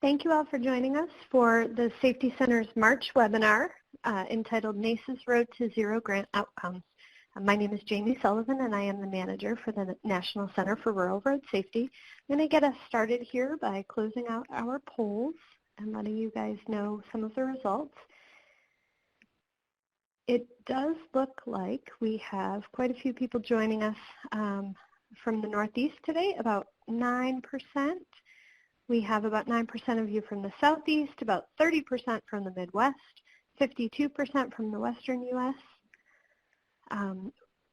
Thank you all for joining us for the Safety Center's March webinar entitled NACE's Road to Zero Grant Outcomes. My name is Jamie Sullivan and I am the manager for the National Center for Rural Road Safety. I'm going to get us started here by closing out our polls and letting you guys know some of the results. It does look like we have quite a few people joining us from the Northeast today, about 9%. We have about 9% of you from the Southeast, about 30% from the Midwest, 52% from the Western U.S.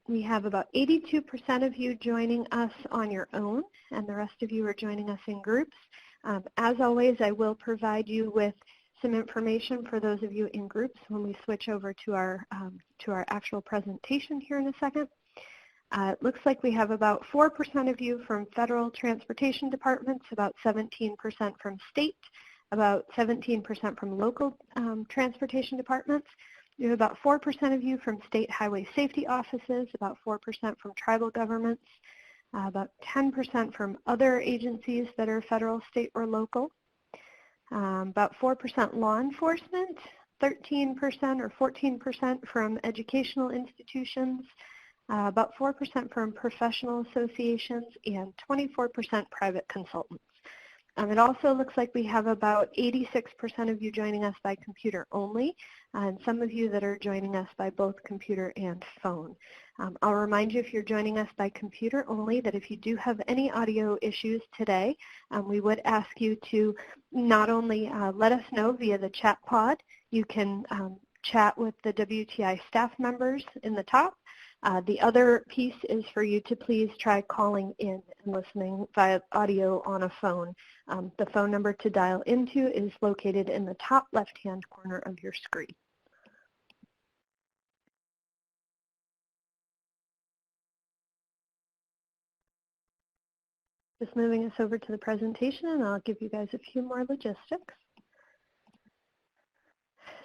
We have about 82% of you joining us on your own, and the rest of you are joining us in groups. As always, I will provide you with some information for those of you in groups when we switch over to our actual presentation here in a second. It looks like we have about 4% of you from federal transportation departments, about 17% from state, about 17% from local transportation departments. We have about 4% of you from state highway safety offices, about 4% from tribal governments, about 10% from other agencies that are federal, state, or local, about 4% law enforcement, 13% or 14% from educational institutions, about 4% from professional associations, and 24% private consultants. It also looks like we have about 86% of you joining us by computer only, and some of you that are joining us by both computer and phone. I'll remind you, if you're joining us by computer only, that if you do have any audio issues today, we would ask you to not only let us know via the chat pod. You can chat with the WTI staff members in the top. The other piece is for you to please try calling in and listening via audio on a phone. The phone number to dial into is located in the top left-hand corner of your screen. Just moving us over to the presentation, and I'll give you guys a few more logistics.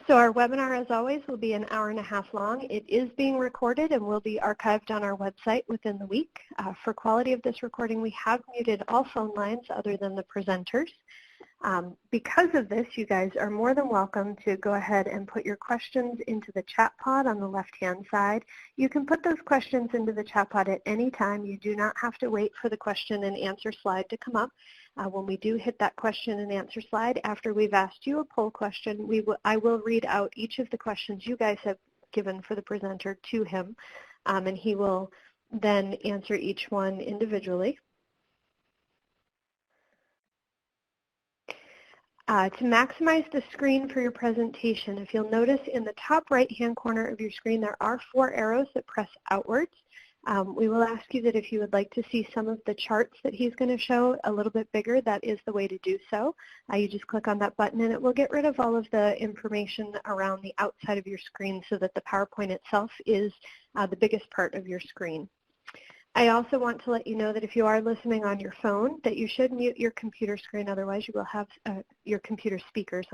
So our webinar, as always, will be an hour and a half long. It is being recorded and will be archived on our website within the week. For quality of this recording, we have muted all phone lines other than the presenters. Because of this, you guys are more than welcome to go ahead and put your questions into the chat pod on the left-hand side. You can put those questions into the chat pod at any time. You do not have to wait for the question and answer slide to come up. When we do hit that question and answer slide, after we've asked you a poll question, I will read out each of the questions you guys have given for the presenter to him, and he will then answer each one individually. To maximize the screen for your presentation, if you'll notice in the top right-hand corner of your screen, there are 4 arrows that press outwards. We will ask you that if you would like to see some of the charts that he's going to show a little bit bigger, that is the way to do so. You just click on that button and it will get rid of all of the information around the outside of your screen so that the PowerPoint itself is the biggest part of your screen. I also want to let you know that if you are listening on your phone, that you should mute your computer screen, otherwise you will have your computer speakers,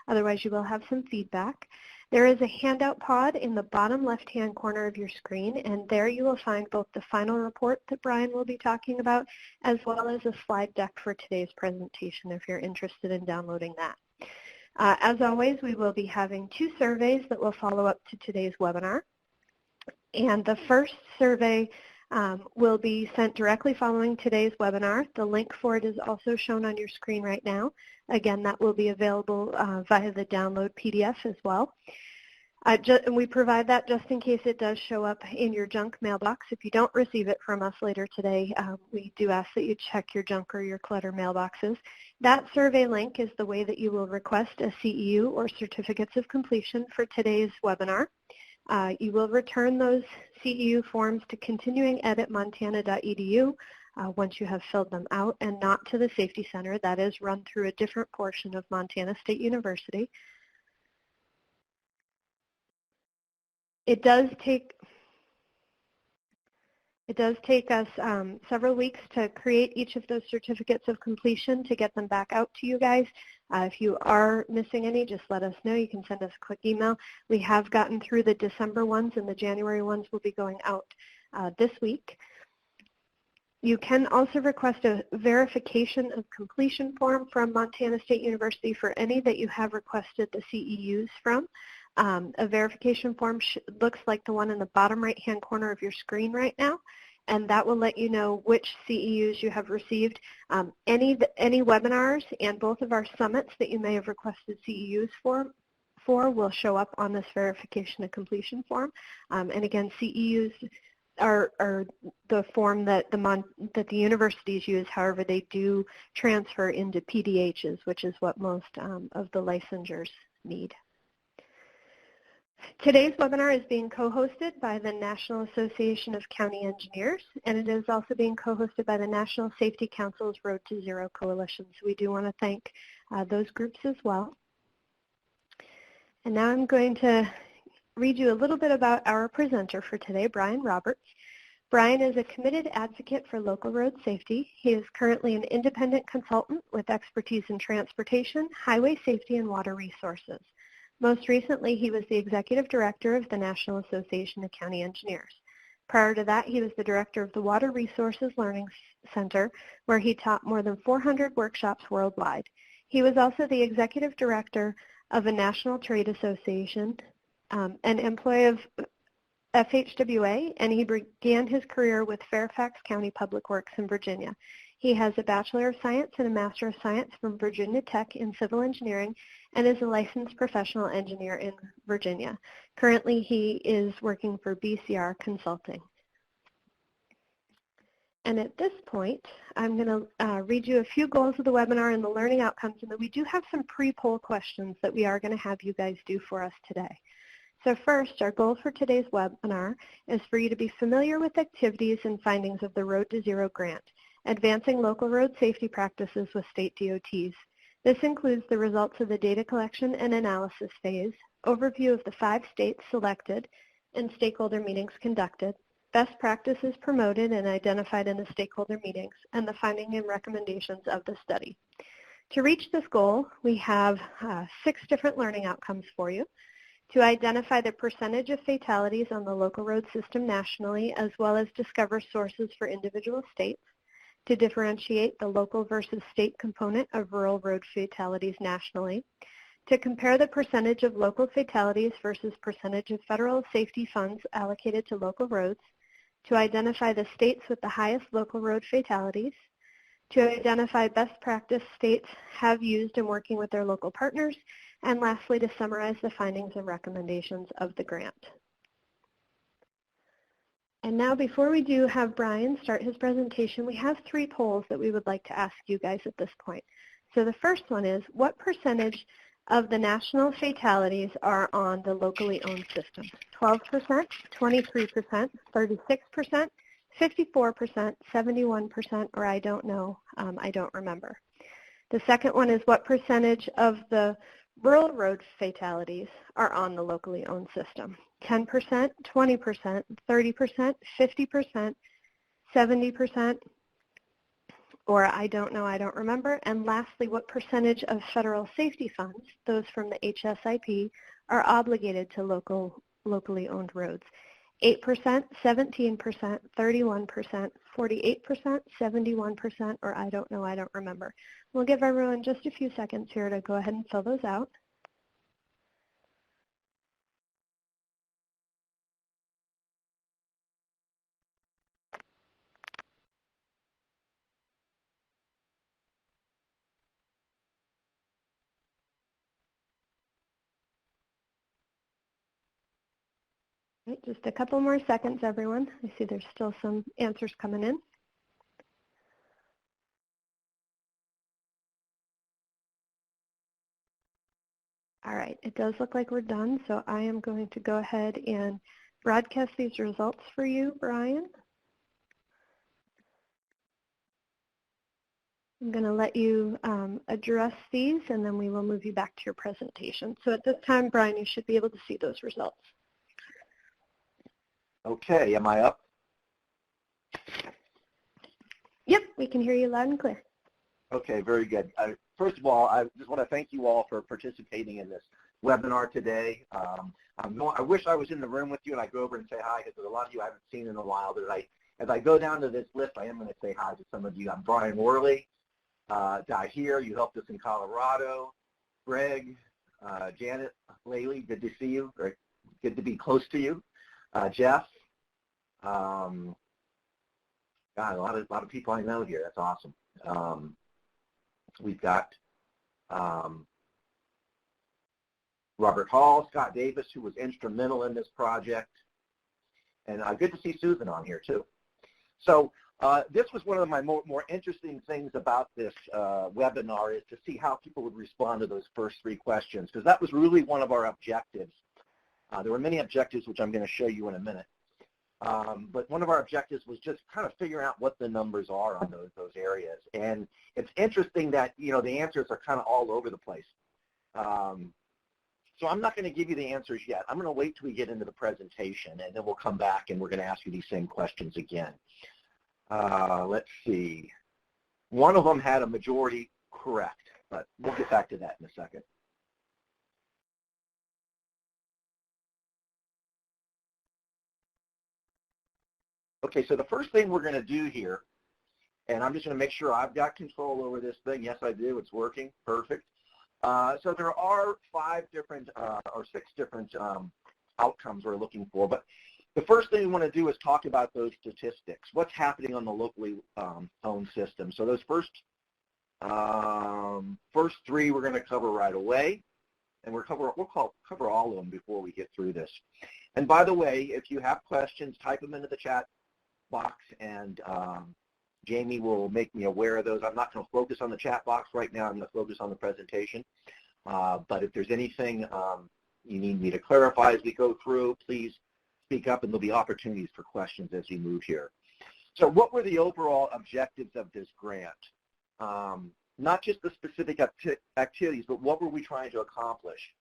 otherwise you will have some feedback. There is a handout pod in the bottom left-hand corner of your screen, and there you will find both the final report that Brian will be talking about, as well as a slide deck for today's presentation if you're interested in downloading that. As always, we will be having 2 surveys that will follow up to today's webinar. And the first survey will be sent directly following today's webinar. The link for it is also shown on your screen right now. Again, that will be available via the download PDF as well. We provide that just in case it does show up in your junk mailbox. If you don't receive it from us later today, we do ask that you check your junk or your clutter mailboxes. That survey link is the way that you will request a CEU or certificates of completion for today's webinar. You will return those CEU forms to continuinged@montana.edu once you have filled them out, and not to the Safety Center. That is run through a different portion of Montana State University. It does take us several weeks to create each of those certificates of completion to get them back out to you guys. If you are missing any, just let us know. You can send us a quick email. We have gotten through the December ones, and the January ones will be going out this week. You can also request a verification of completion form from Montana State University for any that you have requested the CEUs from. A verification form looks like the one in the bottom right-hand corner of your screen right now, and that will let you know which CEUs you have received. Any webinars and both of our summits that you may have requested CEUs for will show up on this verification of completion form. And again, CEUs are the form that the universities use. However, they do transfer into PDHs, which is what most of the licensures need. Today's webinar is being co-hosted by the National Association of County Engineers, and it is also being co-hosted by the National Safety Council's Road to Zero Coalition. So we do want to thank those groups as well. And now I'm going to read you a little bit about our presenter for today, Brian Roberts. Brian is a committed advocate for local road safety. He is currently an independent consultant with expertise in transportation, highway safety, and water resources. Most recently, he was the executive director of the National Association of County Engineers. Prior to that, he was the director of the Water Resources Learning Center, where he taught more than 400 workshops worldwide. He was also the executive director of a national trade association, an employee of FHWA, and he began his career with Fairfax County Public Works in Virginia. He has a Bachelor of Science and a Master of Science from Virginia Tech in Civil Engineering and is a licensed professional engineer in Virginia. Currently, he is working for BCR Consulting. And at this point, I'm going to read you a few goals of the webinar and the learning outcomes, and then we do have some pre-poll questions that we are going to have you guys do for us today. So first, our goal for today's webinar is for you to be familiar with activities and findings of the Road to Zero grant, advancing local road safety practices with state DOTs. This includes the results of the data collection and analysis phase, overview of the 5 states selected and stakeholder meetings conducted, best practices promoted and identified in the stakeholder meetings, and the finding and recommendations of the study. To reach this goal, we have 6 different learning outcomes for you. To identify the percentage of fatalities on the local road system nationally, as well as discover sources for individual states. To differentiate the local versus state component of rural road fatalities nationally. To compare the percentage of local fatalities versus percentage of federal safety funds allocated to local roads. To identify the states with the highest local road fatalities. To identify best practice states have used in working with their local partners. And lastly, to summarize the findings and recommendations of the grant. And now before we do have Brian start his presentation, we have 3 polls that we would like to ask you guys at this point. So the first one is, what percentage of the national fatalities are on the locally owned system? 12%, 23%, 36%, 54%, 71%, or I don't know, I don't remember. The second one is, what percentage of the rural road fatalities are on the locally owned system? 10%, 20%, 30%, 50%, 70%, or I don't know, I don't remember. And lastly, what percentage of federal safety funds, those from the HSIP, are obligated to locally owned roads? 8%, 17%, 31%, 48%, 71%, or I don't know, I don't remember. We'll give everyone just a few seconds here to go ahead and fill those out. Right, just a couple more seconds, everyone. I see there's still some answers coming in. All right, it does look like we're done, so I am going to go ahead and broadcast these results for you, Brian. I'm going to let you address these, and then we will move you back to your presentation. So at this time, Brian, you should be able to see those results. Okay, am I up? Yep, we can hear you loud and clear. Okay, very good. First of all, I just want to thank you all for participating in this webinar today. I wish I was in the room with you and I go over and say hi, because there's a lot of you I haven't seen in a while that As I go down to this list, I am going to say hi to some of you. I'm Brian Worley, Dahir, you helped us in Colorado, Greg, Janet, Laley, good to see you, or good to be close to you, Jeff, God, a lot of people I know here, that's awesome. We've got Robert Hall, Scott Davis, who was instrumental in this project, and good to see Susan on here too. So this was one of my more interesting things about this webinar, is to see how people would respond to those first 3 questions, because that was really one of our objectives. There were many objectives, which I'm going to show you in a minute. But one of our objectives was just kind of figuring out what the numbers are on those areas. And it's interesting that, you know, the answers are kind of all over the place. So I'm not going to give you the answers yet. I'm going to wait till we get into the presentation, and then we'll come back and we're going to ask you these same questions again. Let's see. One of them had a majority correct, but we'll get back to that in a second. Okay, so the first thing we're going to do here, and I'm just going to make sure I've got control over this thing. Yes, I do. It's working. Perfect. So there are 5 different or 6 different outcomes we're looking for. But the first thing we want to do is talk about those statistics. What's happening on the locally owned system? So those first 3 we're going to cover right away, and we'll cover all of them before we get through this. And by the way, if you have questions, type them into the chat box, and Jamie will make me aware of those. I'm not going to focus on the chat box right now. I'm going to focus on the presentation. But if there's anything you need me to clarify as we go through, please speak up, and there'll be opportunities for questions as we move here. So what were the overall objectives of this grant? Not just the specific activities, but what were we trying to accomplish?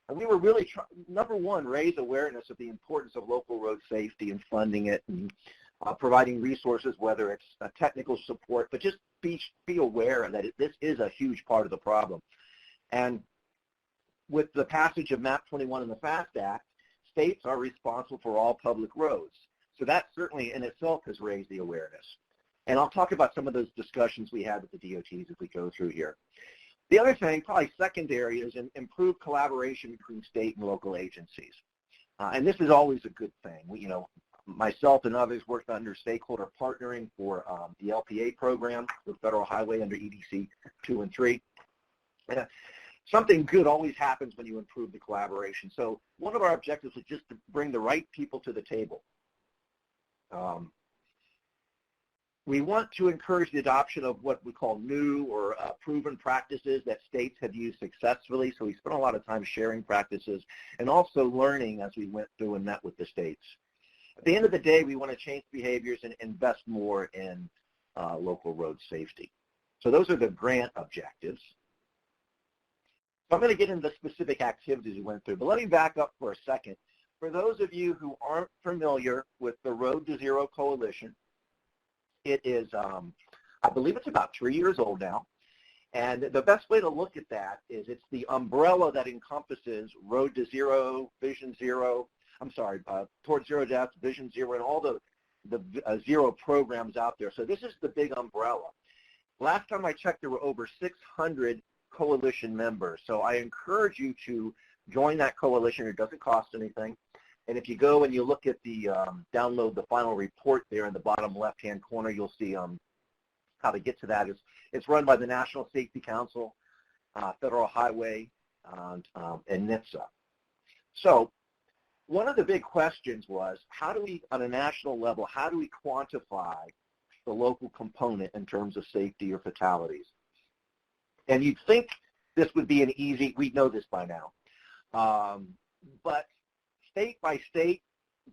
And we were really, number one, raise awareness of the importance of local road safety and funding it, and providing resources, whether it's technical support, but just be aware that this is a huge part of the problem. And with the passage of MAP 21 and the FAST Act, states are responsible for all public roads. So that certainly in itself has raised the awareness. And I'll talk about some of those discussions we had with the DOTs as we go through here. The other thing, probably secondary, is improved collaboration between state and local agencies. And this is always a good thing. You know, myself and others worked under stakeholder partnering for the LPA program with Federal Highway under EDC 2 and 3. Something good always happens when you improve the collaboration. So one of our objectives was just to bring the right people to the table. We want to encourage the adoption of what we call new or proven practices that states have used successfully. So we spent a lot of time sharing practices and also learning as we went through and met with the states. At the end of the day, we want to change behaviors and invest more in local road safety. So those are the grant objectives. So I'm going to get into the specific activities we went through, but let me back up for a second. For those of you who aren't familiar with the Road to Zero Coalition, it is, I believe it's about 3 years old now, and the best way to look at that is it's the umbrella that encompasses Road to Zero, Vision Zero, Towards Zero Deaths, Vision Zero, and all the zero programs out there. So this is the big umbrella. Last time I checked, there were over 600 coalition members. So I encourage you to join that coalition. It doesn't cost anything. And if you go and you look at the, download the final report there in the bottom left-hand corner, you'll see how to get to that. It's run by the National Safety Council, Federal Highway, and NHTSA. So one of the big questions was, how do we, on a national level, how do we quantify the local component in terms of safety or fatalities? And you'd think this would be an easy, we know this by now, but state by state,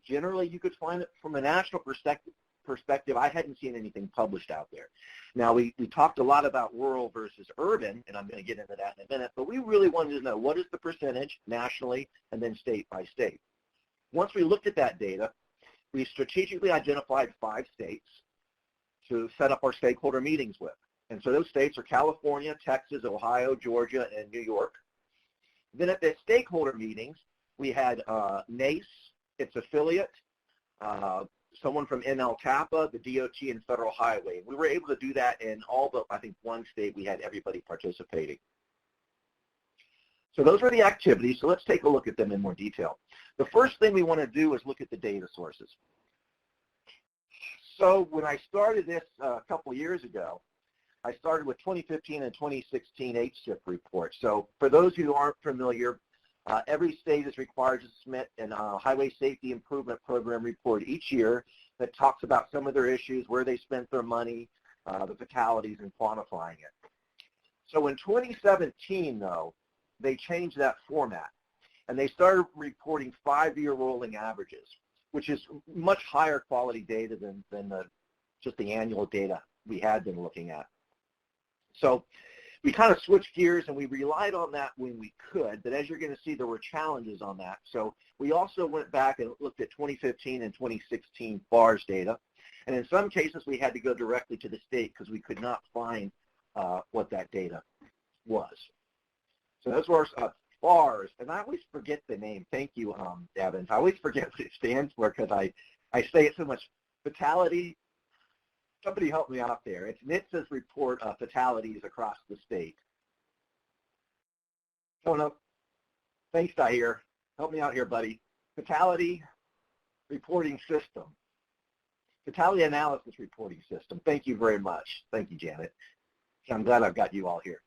generally you could find it from a national perspective. I hadn't seen anything published out there. Now, we talked a lot about rural versus urban, and I'm going to get into that in a minute, but we really wanted to know what is the percentage nationally and then state by state. Once we looked at that data, we strategically identified 5 states to set up our stakeholder meetings with. And so those states are California, Texas, Ohio, Georgia, and New York. Then at the stakeholder meetings, we had NACE, its affiliate, someone from NL-CAPA, the DOT, and Federal Highway. We were able to do that in all but, I think, one state. We had everybody participating. So those were the activities. So let's take a look at them in more detail. The first thing we want to do is look at the data sources. So when I started this a couple years ago, I started with 2015 and 2016 HSIP reports. So for those who aren't familiar, every state is required to submit a Highway Safety Improvement Program report each year that talks about some of their issues, where they spent their money, the fatalities, and quantifying it. So in 2017, though, they changed that format, and they started reporting 5-year rolling averages, which is much higher quality data than just the annual data we had been looking at. So we kind of switched gears, and we relied on that when we could, but as you're going to see, there were challenges on that. So we also went back and looked at 2015 and 2016 FARS data, and in some cases we had to go directly to the state because we could not find what that data was. So those were FARS, and I always forget the name. Thank you, Evans. I always forget what it stands for because I say it so much. Fatality. Somebody help me out there. It's NHTSA's report of fatalities across the state. Oh, no. Thanks, Tahir. Help me out here, buddy. Fatality reporting system. Fatality analysis reporting system. Thank you very much. Thank you, Janet. I'm glad I've got you all here.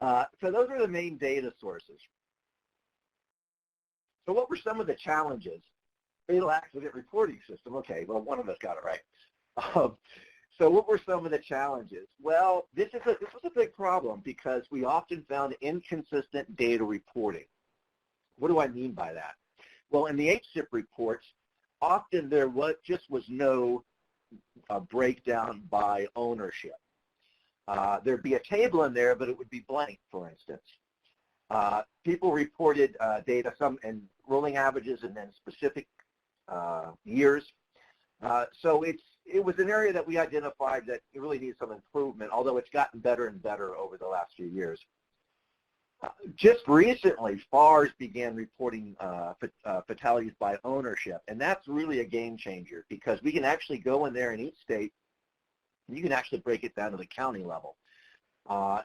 So those are the main data sources. So what were some of the challenges? Fatal accident reporting system. Okay, well, one of us got it right. So what were some of the challenges? Well, this was a big problem because we often found inconsistent data reporting. What do I mean by that? Well, in the HSIP reports, often there was no breakdown by ownership. There'd be a table in there, but it would be blank, for instance. People reported data, some in rolling averages and then specific years. So it was an area that we identified that it really needs some improvement, although it's gotten better and better over the last few years. Just recently, FARS began reporting fatalities by ownership, and that's really a game changer because we can actually go in there in each state, and you can actually break it down to the county level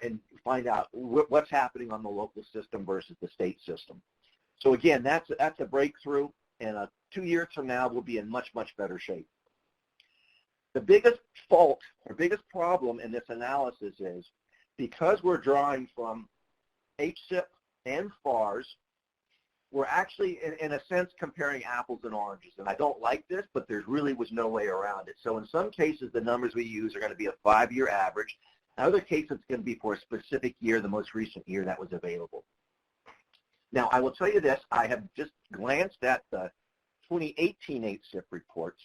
and find out what's happening on the local system versus the state system. So again, that's a breakthrough, and 2 years from now, we'll be in much, much better shape. The biggest fault or biggest problem in this analysis is because we're drawing from HSIP and FARS, we're actually, in a sense, comparing apples and oranges. And I don't like this, but there really was no way around it. So in some cases, the numbers we use are going to be a 5-year average. In other cases, it's going to be for a specific year, the most recent year that was available. Now, I will tell you this. I have just glanced at the 2018 HSIP reports.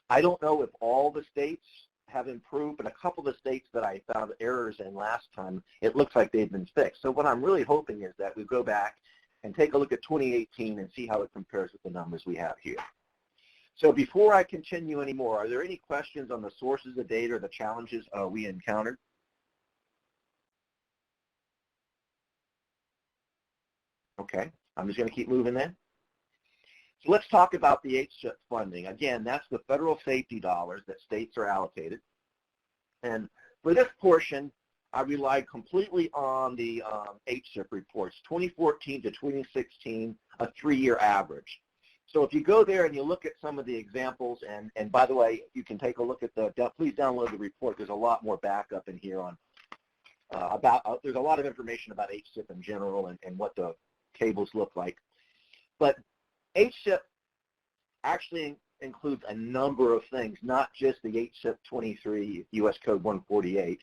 I don't know if all the states have improved, but a couple of the states that I found errors in last time, it looks like they've been fixed. So what I'm really hoping is that we go back and take a look at 2018 and see how it compares with the numbers we have here. So before I continue anymore, are there any questions on the sources of data or the challenges we encountered? Okay, I'm just going to keep moving then. So let's talk about the HSIP funding. Again, that's the federal safety dollars that states are allocated. And for this portion, I relied completely on the HSIP reports, 2014 to 2016, a 3-year average. So if you go there and you look at some of the examples, and by the way, you can take a look at please download the report. There's a lot more backup in here on there's a lot of information about HSIP in general and what the tables look like. But HSIP actually includes a number of things, not just the HSIP 23 U.S. Code 148.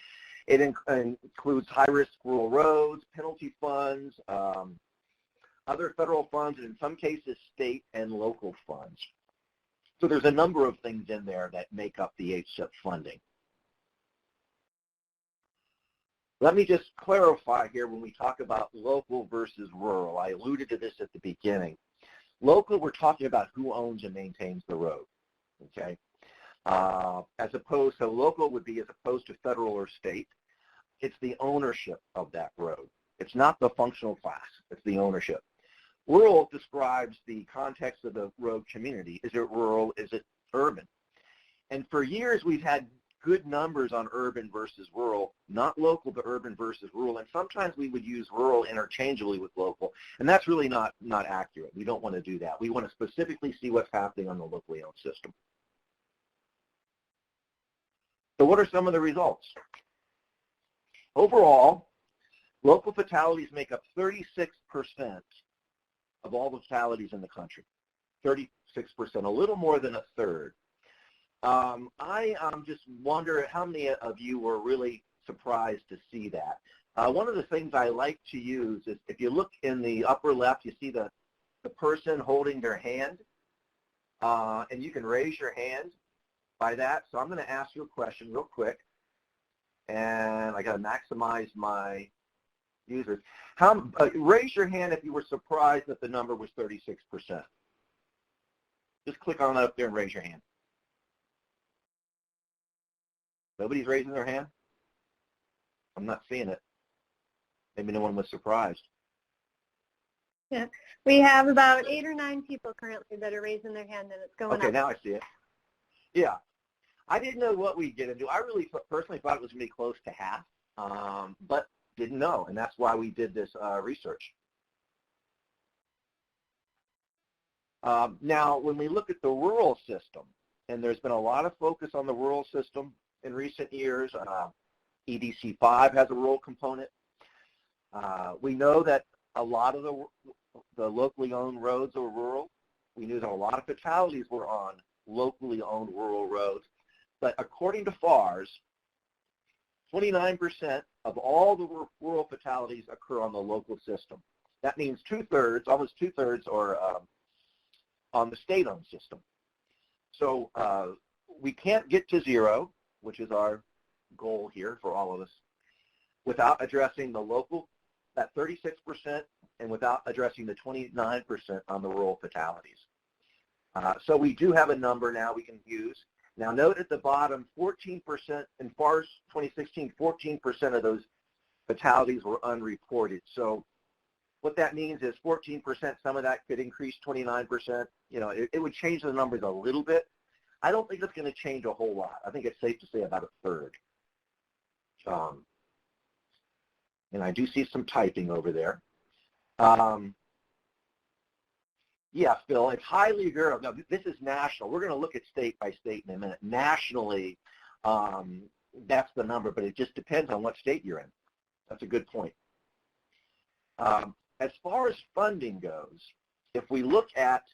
It includes high-risk rural roads, penalty funds, other federal funds, and in some cases state and local funds. So there's a number of things in there that make up the HSIP funding. Let me just clarify here when we talk about local versus rural. I alluded to this at the beginning. Local, we're talking about who owns and maintains the road, okay? As opposed to local would be as opposed to federal or state. It's the ownership of that road. It's not the functional class, it's the ownership. Rural describes the context of the road community. Is it rural? Is it urban. And for years, we've had good numbers on urban versus rural, not local, but urban versus rural. And sometimes we would use rural interchangeably with local, and that's really not accurate. We don't want to do that. We want to specifically see what's happening on the locally owned system. So what are some of the results? Overall, local fatalities make up 36% of all the fatalities in the country. 36%, a little more than a third. I just wonder how many of you were really surprised to see that. One of the things I like to use is if you look in the upper left, you see the person holding their hand, and you can raise your hand by that. So I'm going to ask you a question real quick, and I got to maximize my users. Raise your hand if you were surprised that the number was 36%. Just click on that up there and raise your hand. Nobody's raising their hand? I'm not seeing it. Maybe no one was surprised. Yeah, we have about 8 or 9 people currently that are raising their hand, and it's going up. Okay, now I see it. Yeah. I didn't know what we'd get into. I really personally thought it was going to be close to half, but didn't know, and that's why we did this research. Now, when we look at the rural system, and there's been a lot of focus on the rural system in recent years, EDC 5 has a rural component. We know that a lot of the locally owned roads are rural. We knew that a lot of fatalities were on locally owned rural roads. But according to FARS, 29% of all the rural fatalities occur on the local system. That means almost two-thirds are on the state-owned system. So we can't get to zero, which is our goal here for all of us, without addressing the local, that 36%, and without addressing the 29% on the rural fatalities. So we do have a number now we can use. Now note at the bottom, 14%, in FARS 2016, 14% of those fatalities were unreported. So what that means is 14%, some of that could increase 29%. You know, it would change the numbers a little bit. I don't think it's going to change a whole lot. I think it's safe to say about a third. And I do see some typing over there. Yeah, Phil, it's highly variable. Now, this is national. We're going to look at state by state in a minute. Nationally, that's the number, but it just depends on what state you're in. That's a good point. As far as funding goes, if we look at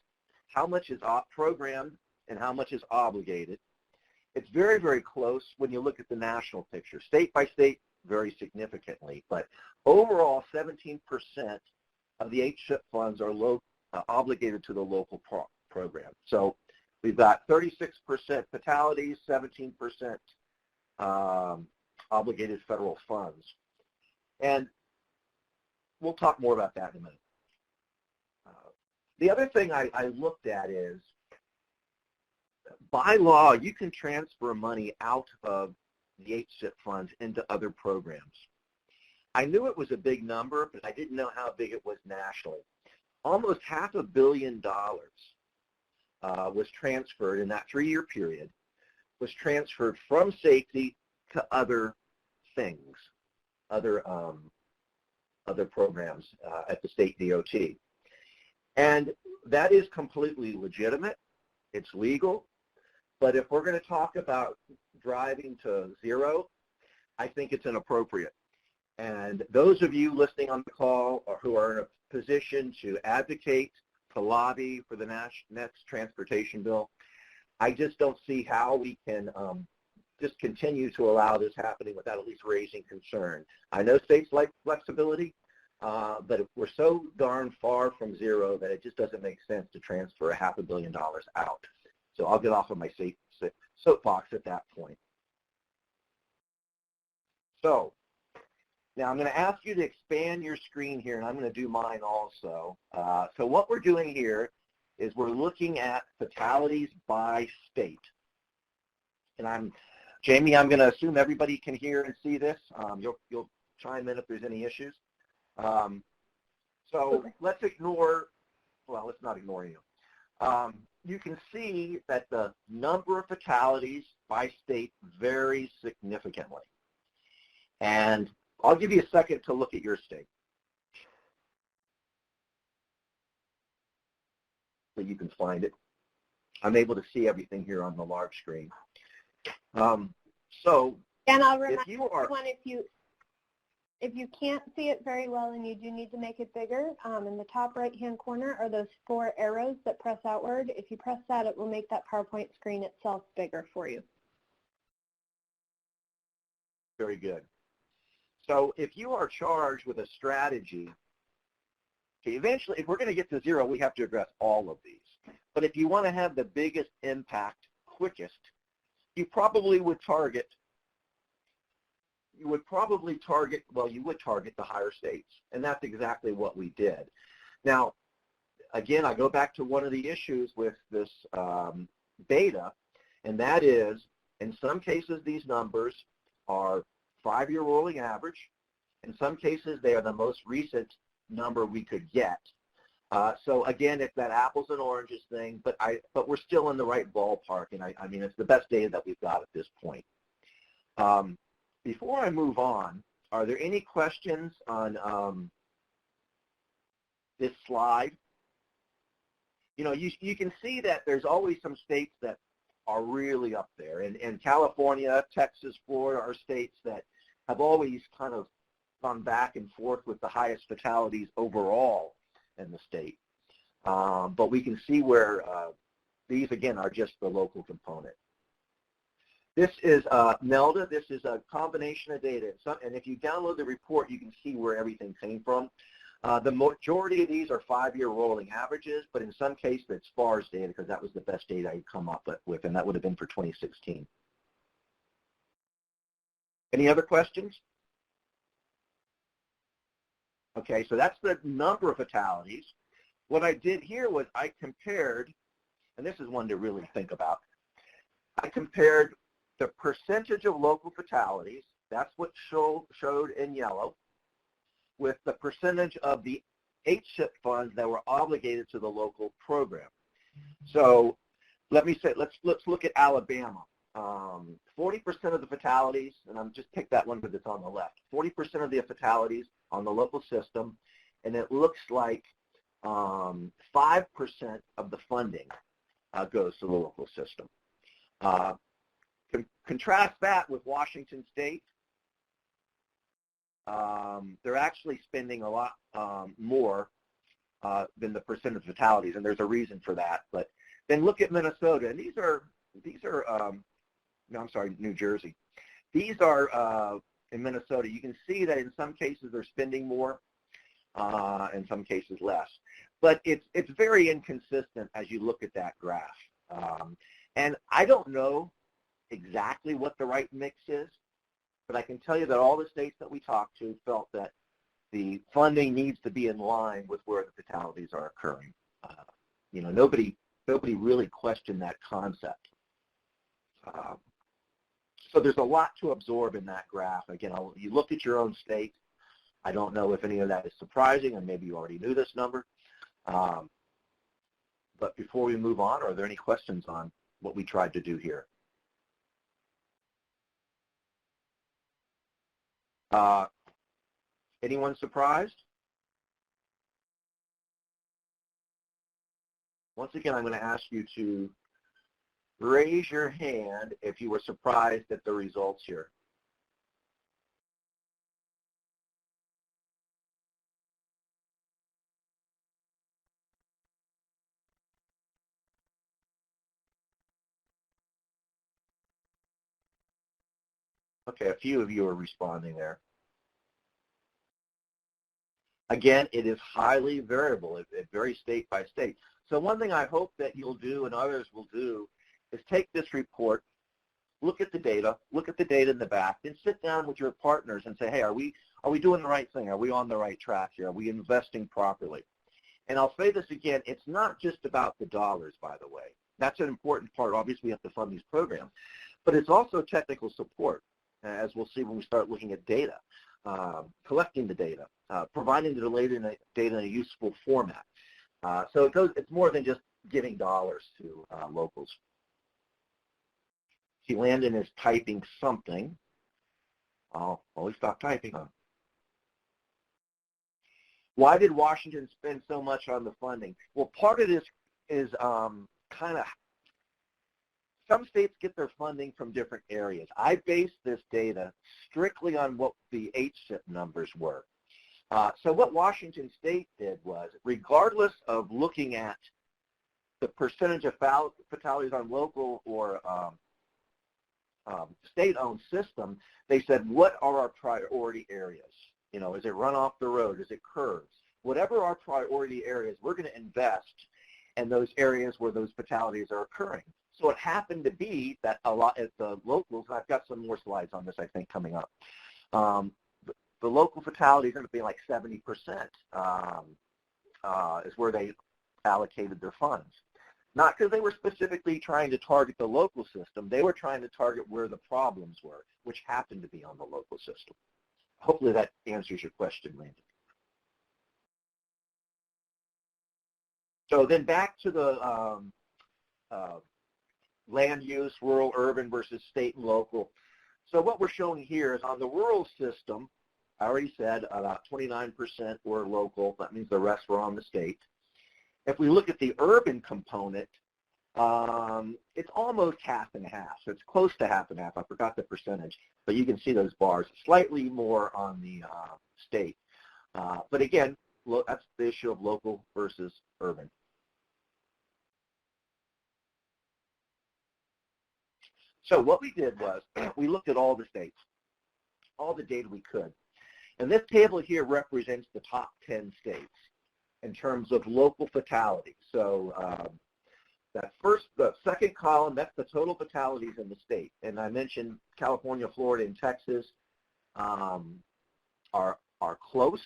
how much is programmed and how much is obligated, it's very, very close when you look at the national picture. State by state, very significantly, but overall 17% of the Shsps funds are obligated to the local program. So we've got 36% fatalities, 17% obligated federal funds. And we'll talk more about that in a minute. The other thing I looked at is, by law, you can transfer money out of the Shsps funds into other programs. I knew it was a big number, but I didn't know how big it was nationally. Almost $500 million was transferred in that 3-year period, was transferred from safety to other things, other programs at the state DOT. And that is completely legitimate. It's legal. But if we're going to talk about driving to zero, I think it's inappropriate. And those of you listening on the call or who are in a position to advocate, to lobby for the next transportation bill, I just don't see how we can just continue to allow this happening without at least raising concern. I know states like flexibility, but we're so darn far from zero that it just doesn't make sense to transfer $500 million out. So I'll get off of my soapbox at that point. So now I'm going to ask you to expand your screen here, and I'm going to do mine also. So what we're doing here is we're looking at fatalities by state. And Jamie, I'm going to assume everybody can hear and see this. You'll chime in if there's any issues. So let's not ignore you. You can see that the number of fatalities by state varies significantly. And I'll give you a second to look at your state so you can find it. I'm able to see everything here on the large screen. So and I'll remind if you are, everyone, if you can't see it very well and you do need to make it bigger, in the top right-hand corner are those 4 arrows that press outward. If you press that, it will make that PowerPoint screen itself bigger for you. very good. So if you are charged with a strategy, eventually, if we're going to get to 0, we have to address all of these. But if you want to have the biggest impact quickest, you probably would target, well, you would target the higher states. And that's exactly what we did. Now, again, I go back to one of the issues with this data, and that is, in some cases, these numbers are 5-year rolling average. In some cases, they are the most recent number we could get. So again, it's that apples and oranges thing, but we're still in the right ballpark, and I mean, it's the best data that we've got at this point. Before I move on, are there any questions on this slide? You know, you can see that there's always some states that are really up there, and California, Texas, Florida are states that have always kind of gone back and forth with the highest fatalities overall in the state. But we can see where these, again, are just the local component. This is Nelda. This is a combination of data. And if you download the report, you can see where everything came from. The majority of these are 5-year rolling averages, but in some cases it's FARS data because that was the best data I could come up with, and that would have been for 2016. Any other questions? Okay, so that's the number of fatalities. What I did here was I compared, and this is one to really think about, I compared the percentage of local fatalities, that's what showed in yellow, with the percentage of the Shsps funds that were obligated to the local program. So let me say, let's look at Alabama. 40% of the fatalities, and I'm just pick that one because it's on the left, 40% of the fatalities on the local system, and it looks like 5% of the funding goes to the local system. Contrast that with Washington State. They're actually spending a lot more than the percent of fatalities, and there's a reason for that. But then look at Minnesota, and these are no, I'm sorry, New Jersey. These are in Minnesota. You can see that in some cases they're spending more, in some cases less. But it's very inconsistent as you look at that graph. And I don't know exactly what the right mix is, but I can tell you that all the states that we talked to felt that the funding needs to be in line with where the fatalities are occurring. You know, nobody really questioned that concept. So there's a lot to absorb in that graph. Again, you look at your own state. I don't know if any of that is surprising, and maybe you already knew this number. But before we move on, are there any questions on what we tried to do here? Anyone surprised? Once again, I'm going to ask you to raise your hand if you were surprised at the results here. Okay, a few of you are responding there. Again, it is highly variable. It varies state by state. So one thing I hope that you'll do and others will do is take this report, look at the data in the back, and sit down with your partners and say, hey, are we doing the right thing? Are we on the right track here? Are we investing properly? And I'll say this again, it's not just about the dollars, by the way. That's an important part. Obviously, we have to fund these programs. But it's also technical support, as we'll see when we start looking at data, collecting the data, providing the data in a useful format. So it's more than just giving dollars to locals. See, Landon is typing something. I'll always stop typing. Why did Washington spend so much on the funding? Well, part of this is kind of, some states get their funding from different areas. I based this data strictly on what the HSIP numbers were. So what Washington State did was, regardless of looking at the percentage of fatalities on local or state-owned system, they said, what are our priority areas? You know, is it run off the road? Is it curves? Whatever our priority areas, we're going to invest in those areas where those fatalities are occurring. So it happened to be that a lot at the locals, and I've got some more slides on this, I think, coming up. The local fatalities are going to be like 70% is where they allocated their funds. Not because they were specifically trying to target the local system. They were trying to target where the problems were, which happened to be on the local system. Hopefully that answers your question, Landon. So then back to the land use, rural, urban versus state and local. So what we're showing here is on the rural system, I already said about 29% were local. That means the rest were on the state. If we look at the urban component, it's almost half and half. So it's close to half and half. I forgot the percentage, but you can see those bars. Slightly more on the state. But again, that's the issue of local versus urban. So what we did was we looked at all the states, all the data we could. And this table here represents the top 10 states in terms of local fatalities. So the second column, that's the total fatalities in the state. And I mentioned California, Florida, and Texas are close,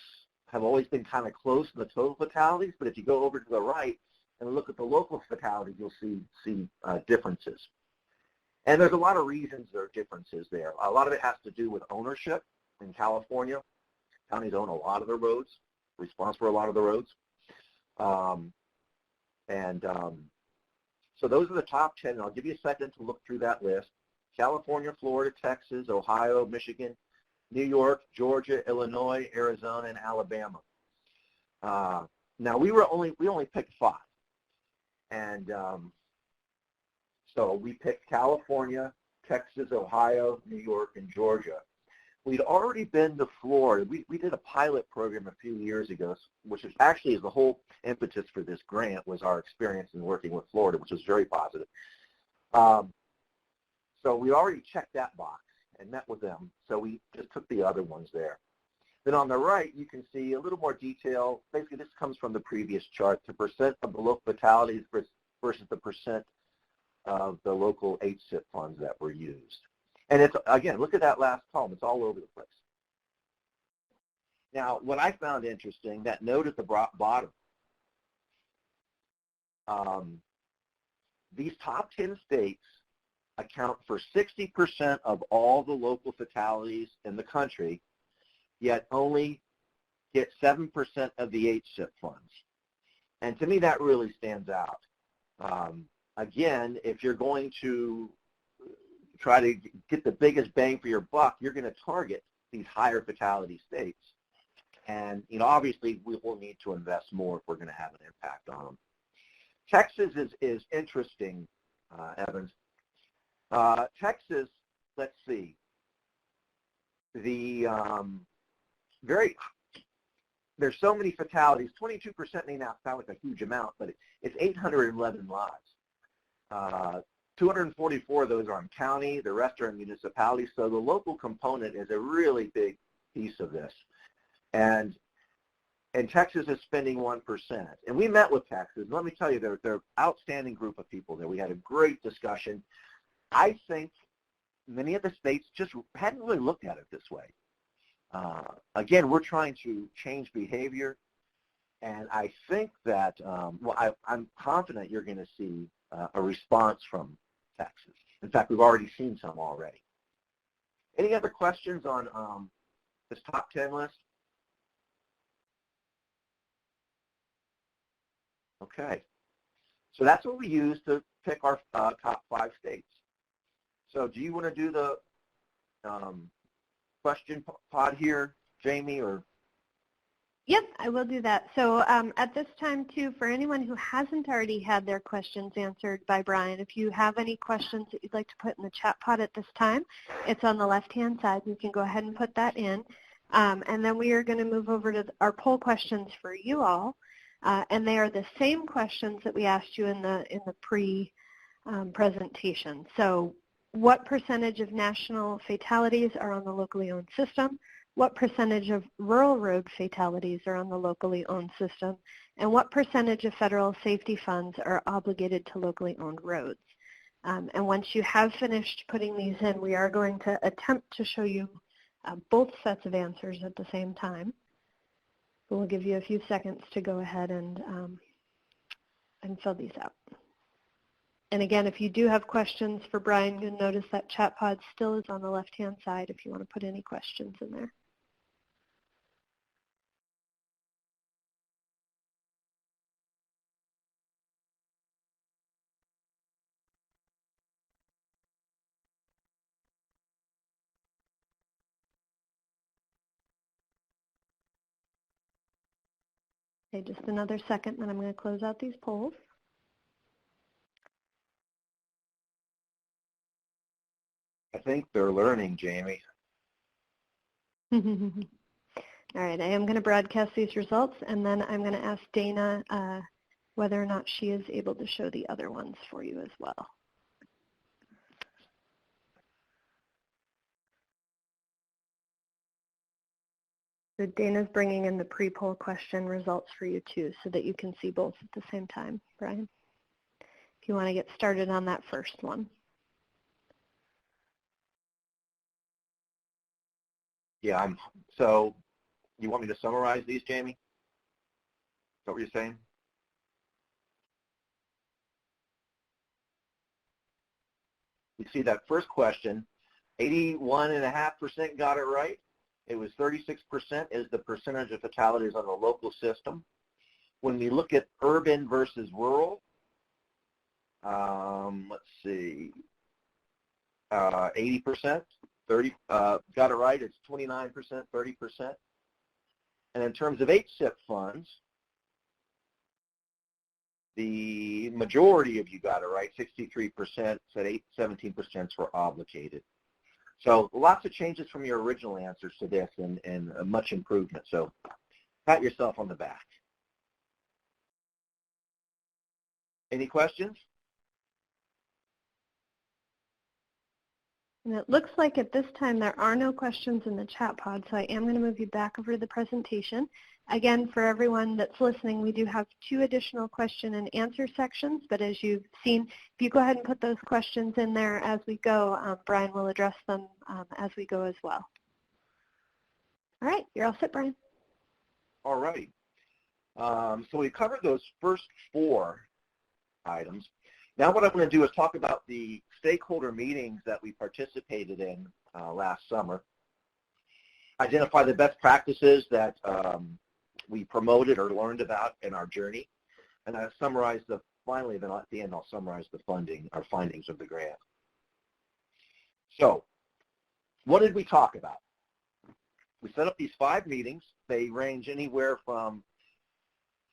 have always been kind of close in the total fatalities. But if you go over to the right and look at the local fatalities, you'll see differences. And there's a lot of reasons there are differences there. A lot of it has to do with ownership. In California, counties own a lot of the roads, responsible for a lot of the roads. So those are the top 10, and I'll give you a second to look through that list. California, Florida, Texas, Ohio, Michigan, New York, Georgia, Illinois, Arizona, and Alabama. Now we only picked 5. And so we picked California, Texas, Ohio, New York, and Georgia. We'd already been to Florida. We did a pilot program a few years ago, which is actually the whole impetus for this grant was our experience in working with Florida, which was very positive. So we already checked that box and met with them. So we just took the other ones there. Then on the right, you can see a little more detail. Basically, this comes from the previous chart, the percent of the local fatalities versus the percent of the local HSIP funds that were used. And it's, again, look at that last column. It's all over the place. Now, what I found interesting, that note at the bottom, these top 10 states account for 60% of all the local fatalities in the country, yet only get 7% of the HSIP funds. And to me, that really stands out. Again, if you're going to try to get the biggest bang for your buck, you're going to target these higher fatality states. And, obviously we will need to invest more if we're going to have an impact on them. Texas is interesting, Evans. Texas, let's see, there's so many fatalities. 22% may not sound like a huge amount, but it's 811 lives. 244 of those are in county, the rest are in municipalities, so the local component is a really big piece of this. And Texas is spending 1%. And we met with Texas. Let me tell you, they're an outstanding group of people there. We had a great discussion. I think many of the states just hadn't really looked at it this way. Again, we're trying to change behavior, and I think that, I'm confident you're going to see a response from Texas. In fact, we've already seen some already. Any other questions on this top 10 list? Okay. So that's what we use to pick our top 5 states. So do you want to do the question pod here, Jamie, or? Yep, I will do that. So at this time, too, for anyone who hasn't already had their questions answered by Brian, if you have any questions that you'd like to put in the chat pod at this time, it's on the left-hand side. You can go ahead and put that in. And then we are going to move over to our poll questions for you all. And they are the same questions that we asked you in the pre-presentation. So what percentage of national fatalities are on the locally owned system? What percentage of rural road fatalities are on the locally owned system? And what percentage of federal safety funds are obligated to locally owned roads? And once you have finished putting these in, we are going to attempt to show you both sets of answers at the same time. We'll give you a few seconds to go ahead and fill these out. And again, if you do have questions for Brian, you'll notice that chat pod still is on the left-hand side if you want to put any questions in there. Okay, just another second, then I'm going to close out these polls. I think they're learning, Jamie. All right, I am going to broadcast these results, and then I'm going to ask Dana whether or not she is able to show the other ones for you as well. So Dana's bringing in the pre-poll question results for you too, so that you can see both at the same time, Brian. If you want to get started on that first one. Yeah, so you want me to summarize these, Jamie? Is that what you're saying? You see that first question, 81.5% got it right. It was 36% is the percentage of fatalities on the local system. When we look at urban versus rural, let's see, 80%, 30 got it right. It's 29%, 30%. And in terms of HSIP funds, the majority of you got it right. 63% said 17% were obligated. So lots of changes from your original answers to this, and much improvement. So pat yourself on the back. Any questions? And it looks like at this time there are no questions in the chat pod, so I am going to move you back over to the presentation. Again, for everyone that's listening, we do have 2 additional question and answer sections, but as you've seen, if you go ahead and put those questions in there as we go, Brian will address them as we go as well. All right, you're all set, Brian. All right. So we covered those first 4 items. Now what I'm going to do is talk about the stakeholder meetings that we participated in last summer, identify the best practices that we promoted or learned about in our journey, and I summarize finally then at the end I'll summarize the our findings of the grant. So what did we talk about? We set up these 5 meetings. They range anywhere from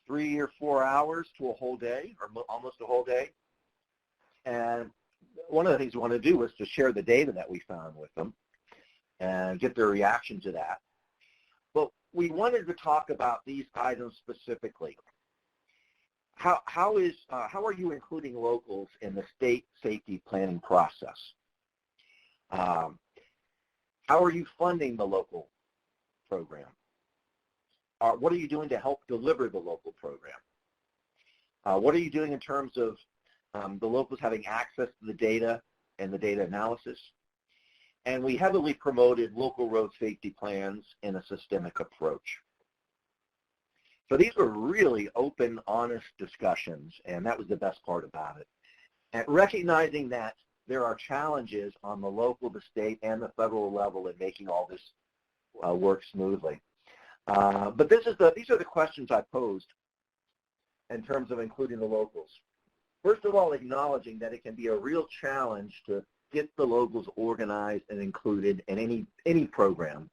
3 or 4 hours to a whole day, or almost a whole day. And one of the things we want to do was to share the data that we found with them and get their reaction to that. But we wanted to talk about these items specifically. How are you including locals in the state safety planning process? How are you funding the local program? What are you doing to help deliver the local program? What are you doing in terms of the locals having access to the data and the data analysis? And we heavily promoted local road safety plans in a systemic approach. So these were really open, honest discussions, and that was the best part about it. And recognizing that there are challenges on the local, the state, and the federal level in making all this work smoothly. But these are the questions I posed in terms of including the locals. First of all, acknowledging that it can be a real challenge to get the locals organized and included in any program,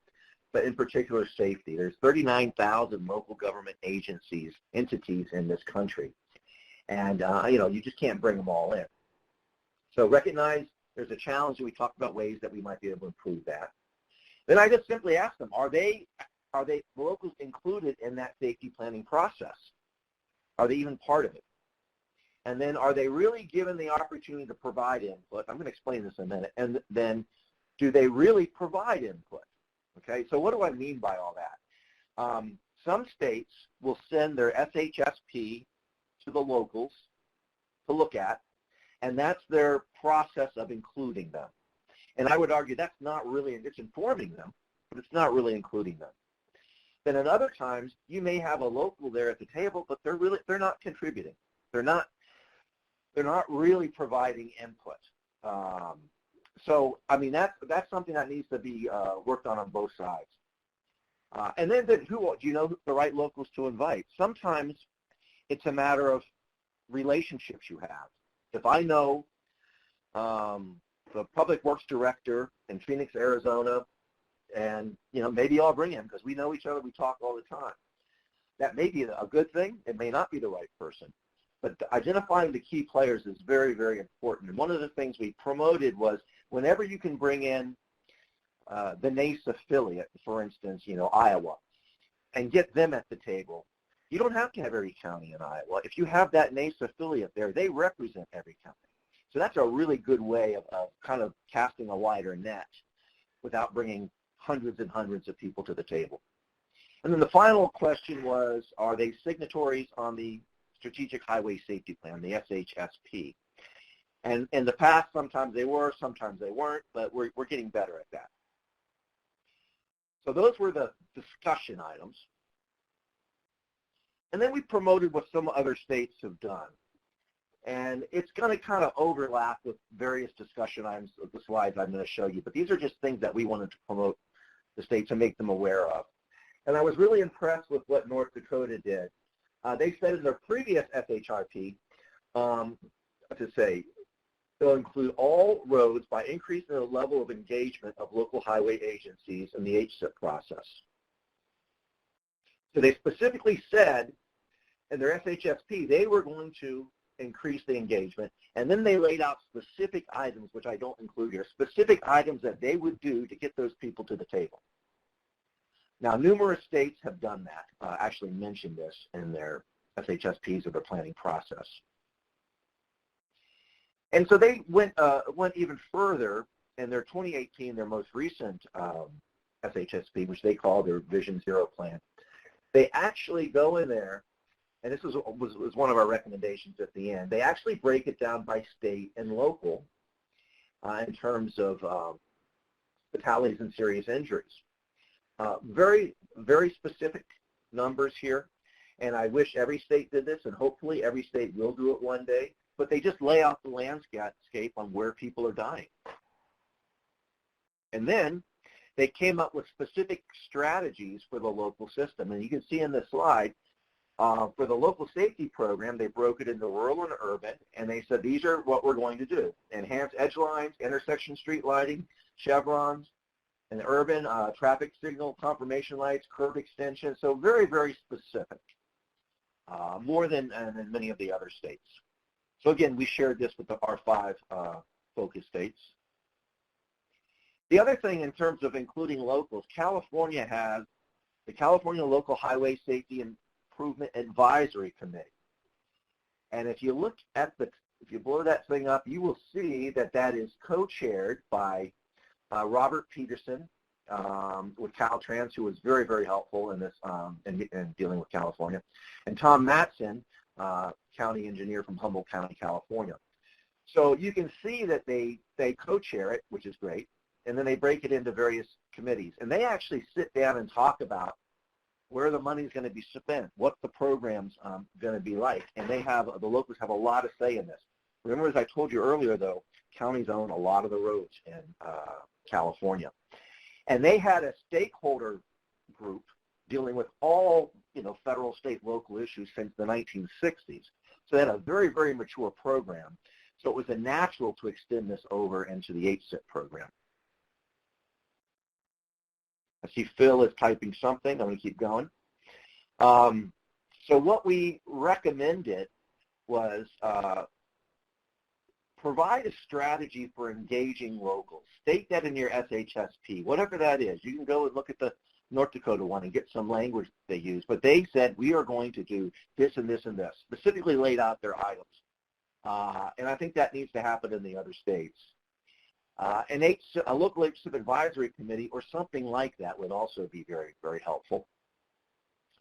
but in particular safety. There's 39,000 local government agencies, entities in this country. And, you just can't bring them all in. So recognize there's a challenge, and we talked about ways that we might be able to improve that. Then I just simply ask them, are the locals included in that safety planning process? Are they even part of it? And then are they really given the opportunity to provide input? I'm going to explain this in a minute. And then do they really provide input? Okay, so what do I mean by all that? Some states will send their SHSP to the locals to look at, and that's their process of including them. And I would argue that's not really, it's informing them, but it's not really including them. Then at other times, you may have a local there at the table, but they're not contributing. They're not really providing input. So, I mean, that's something that needs to be worked on both sides. And then do you know the right locals to invite? Sometimes it's a matter of relationships you have. If I know the public works director in Phoenix, Arizona, and maybe I'll bring him because we know each other, we talk all the time. That may be a good thing. It may not be the right person. But identifying the key players is very, very important. And one of the things we promoted was whenever you can bring in the NACE affiliate, for instance, Iowa, and get them at the table, you don't have to have every county in Iowa. If you have that NACE affiliate there, they represent every county. So that's a really good way of kind of casting a wider net without bringing hundreds and hundreds of people to the table. And then the final question was, are they signatories on the Strategic Highway Safety Plan, the SHSP? And in the past, sometimes they were, sometimes they weren't, but we're getting better at that. So those were the discussion items. And then we promoted what some other states have done. And it's going to kind of overlap with various discussion items of the slides I'm going to show you, but these are just things that we wanted to promote the state to make them aware of. And I was really impressed with what North Dakota did. They said in their previous SHRP they'll include all roads by increasing the level of engagement of local highway agencies in the HSIP process. So they specifically said in their SHSP they were going to increase the engagement, and then they laid out specific items, which I don't include here, specific items that they would do to get those people to the table. Now, numerous states have done that, actually mentioned this in their SHSPs or their planning process. And so they went even further in their 2018, their most recent SHSP, which they call their Vision Zero plan. They actually go in there, and this was one of our recommendations at the end, they actually break it down by state and local in terms of fatalities and serious injuries. Very, very specific numbers here, and I wish every state did this, and hopefully every state will do it one day, but they just lay out the landscape on where people are dying. And then they came up with specific strategies for the local system, and you can see in this slide, for the local safety program, they broke it into rural and urban, and they said these are what we're going to do. Enhance edge lines, intersection street lighting, chevrons, and urban traffic signal confirmation lights, curb extension, so very, very specific, more than many of the other states. So again, we shared this with our 5 focus states. The other thing in terms of including locals, California has the California Local Highway Safety Improvement Advisory Committee. And if you look at if you blow that thing up, you will see that is co-chaired by Robert Peterson with Caltrans, who was very, very helpful in this in dealing with California, and Tom Matson, county engineer from Humboldt County, California. So you can see that they co-chair it, which is great, and then they break it into various committees. And they actually sit down and talk about where the money is going to be spent, what the program's going to be like, and the locals have a lot of say in this. Remember, as I told you earlier, though, counties own a lot of the roads in California. And they had a stakeholder group dealing with all, federal, state, local issues since the 1960s. So they had a very, very mature program. So it was a natural to extend this over into the HSIP program. I see Phil is typing something. I'm going to keep going. So what we recommended was provide a strategy for engaging locals. State that in your SHSP, whatever that is. You can go and look at the North Dakota one and get some language they use. But they said, we are going to do this and this and this, specifically laid out their items. And I think that needs to happen in the other states. And a local HSIP advisory committee or something like that would also be very, very helpful.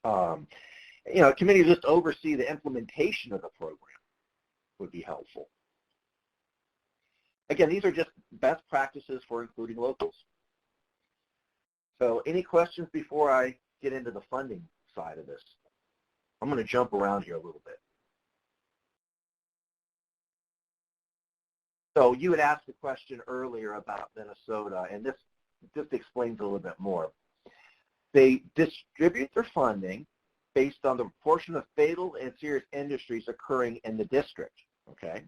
You know, a committee just oversee the implementation of the program would be helpful. Again, these are just best practices for including locals. So any questions before I get into the funding side of this? I'm going to jump around here a little bit. So you had asked a question earlier about Minnesota, and this just explains a little bit more. They distribute their funding based on the proportion of fatal and serious industries occurring in the district, okay?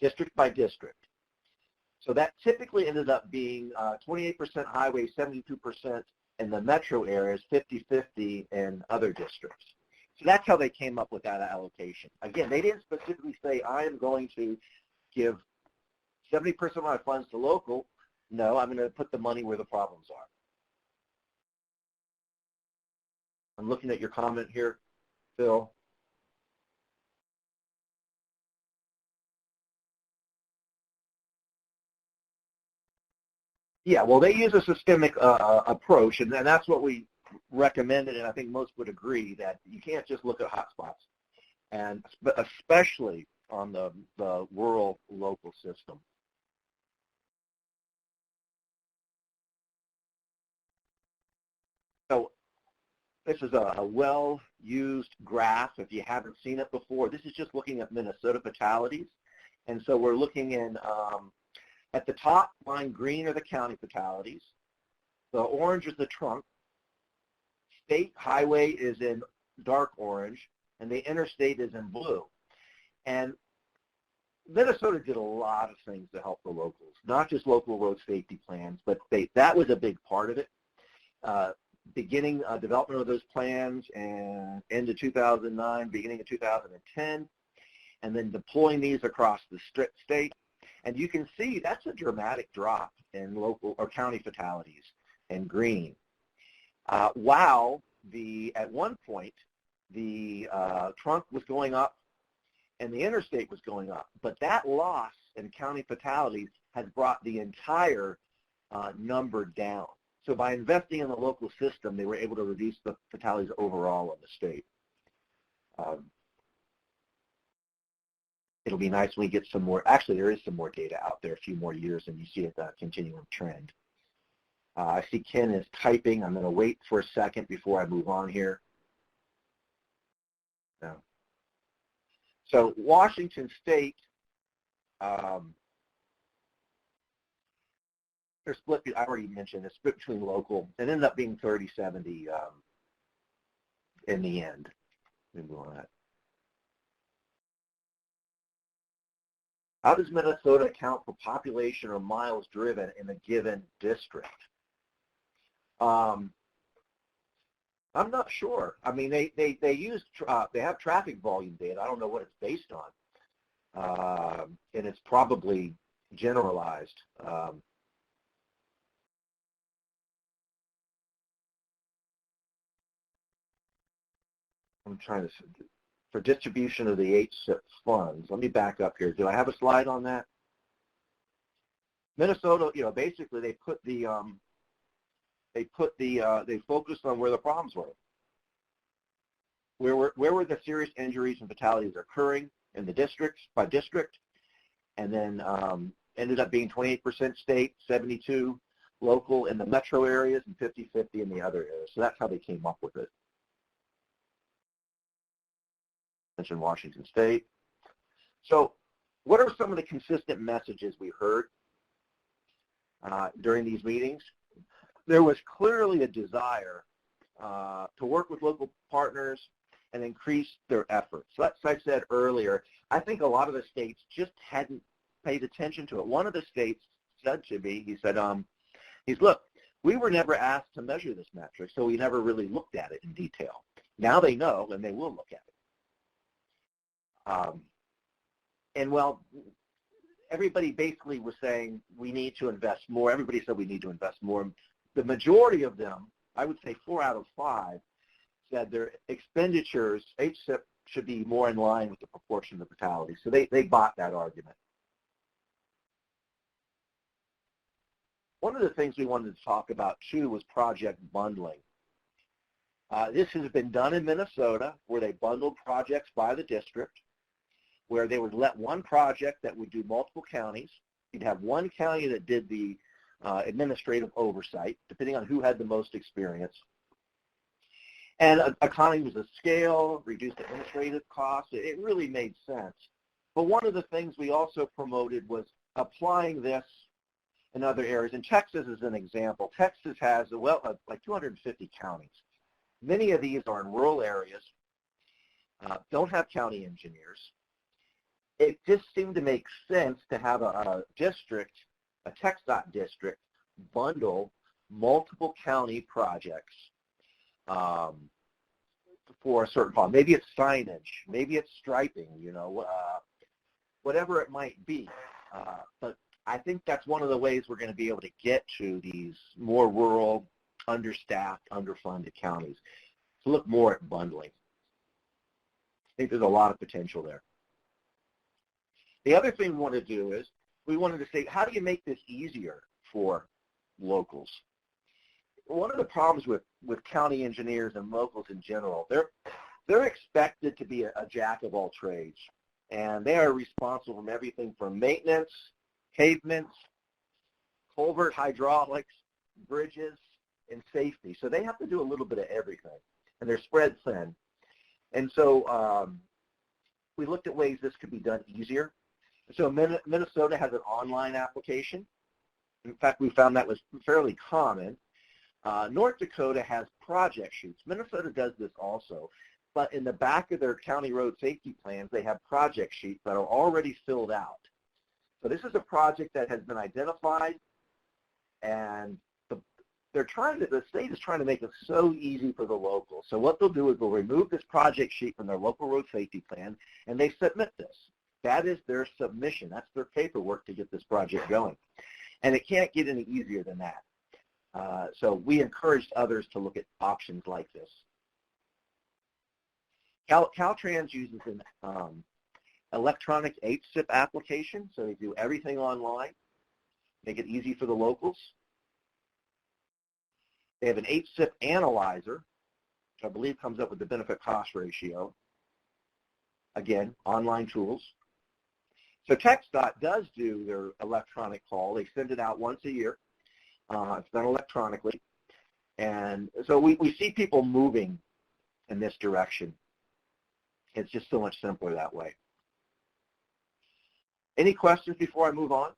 District by district. So that typically ended up being 28% highway, 72% in the metro areas, 50-50 in other districts. So that's how they came up with that allocation. Again, they didn't specifically say, I am going to give 70% of my funds to local. No, I'm going to put the money where the problems are. I'm looking at your comment here, Phil. Yeah, well, they use a systemic approach, and that's what we recommended, and I think most would agree that you can't just look at hotspots, and especially on the rural local system. So this is a well-used graph. If you haven't seen it before, this is just looking at Minnesota fatalities, and so we're looking in at the top line, green are the county fatalities. The orange is the trunk. State highway is in dark orange, and the interstate is in blue. And Minnesota did a lot of things to help the locals, not just local road safety plans, but that was a big part of it. Beginning development of those plans and end of 2009, beginning of 2010, and then deploying these across the state. And you can see that's a dramatic drop in local or county fatalities in green. While at one point, the trunk was going up and the interstate was going up. But that loss in county fatalities has brought the entire number down. So by investing in the local system, they were able to reduce the fatalities overall in the state. It'll be nice when we get some more. Actually, there is some more data out there, a few more years, and you see a continuing trend. I see Ken is typing. I'm going to wait for a second before I move on here. No. So Washington State, they're split. I already mentioned it's split between local. It ended up being 30-70 in the end. Let me move on that. How does Minnesota account for population or miles driven in a given district? I'm not sure. I mean, they have traffic volume data. I don't know what it's based on, and it's probably generalized. I'm trying to. For distribution of the HSIP funds. Let me back up here. Do I have a slide on that? Minnesota, basically they focused on where the problems were. Where were the serious injuries and fatalities occurring in the districts by district, and then ended up being 28% state, 72 local in the metro areas, and 50-50 in the other areas. So that's how they came up with it. Mentioned Washington State. So what are some of the consistent messages we heard during these meetings? There was clearly a desire to work with local partners and increase their efforts. So as I said earlier, I think a lot of the states just hadn't paid attention to it. One of the states said to me, he said, look, we were never asked to measure this metric, so we never really looked at it in detail. Now they know, and they will look at it. And well, everybody basically was saying we need to invest more. Everybody said we need to invest more. The majority of them, I would say 4 out of 5, said their expenditures, HSIP, should be more in line with the proportion of fatalities. So they bought that argument. One of the things we wanted to talk about, too, was project bundling. This has been done in Minnesota, where they bundled projects by the district, where they would let one project that would do multiple counties. You'd have one county that did the administrative oversight, depending on who had the most experience. And economies of scale, reduced administrative costs. It really made sense. But one of the things we also promoted was applying this in other areas. And Texas is an example. Texas has, well, like 250 counties. Many of these are in rural areas, don't have county engineers. It just seemed to make sense to have a district, a TxDOT district, bundle multiple county projects for a certain problem. Maybe it's signage, maybe it's striping, whatever it might be. But I think that's one of the ways we're going to be able to get to these more rural, understaffed, underfunded counties, to look more at bundling. I think there's a lot of potential there. The other thing we want to do is we wanted to say, how do you make this easier for locals? One of the problems with county engineers and locals in general, they're expected to be a jack of all trades, and they are responsible for everything from maintenance, pavements, culvert hydraulics, bridges, and safety. So they have to do a little bit of everything, and they're spread thin. And so we looked at ways this could be done easier. So Minnesota has an online application. In fact, we found that was fairly common. North Dakota has project sheets. Minnesota does this also, but in the back of their county road safety plans, they have project sheets that are already filled out. So this is a project that has been identified, and the state is trying to make it so easy for the locals. So what they'll do is they'll remove this project sheet from their local road safety plan, and they submit this. That is their submission. That's their paperwork to get this project going. And it can't get any easier than that. So we encouraged others to look at options like this. Caltrans uses an electronic HSIP application, so they do everything online, make it easy for the locals. They have an HSIP analyzer, which I believe comes up with the benefit-cost ratio. Again, online tools. So TxDOT does do their electronic call. They send it out once a year. It's done electronically. And so we see people moving in this direction. It's just so much simpler that way. Any questions before I move on?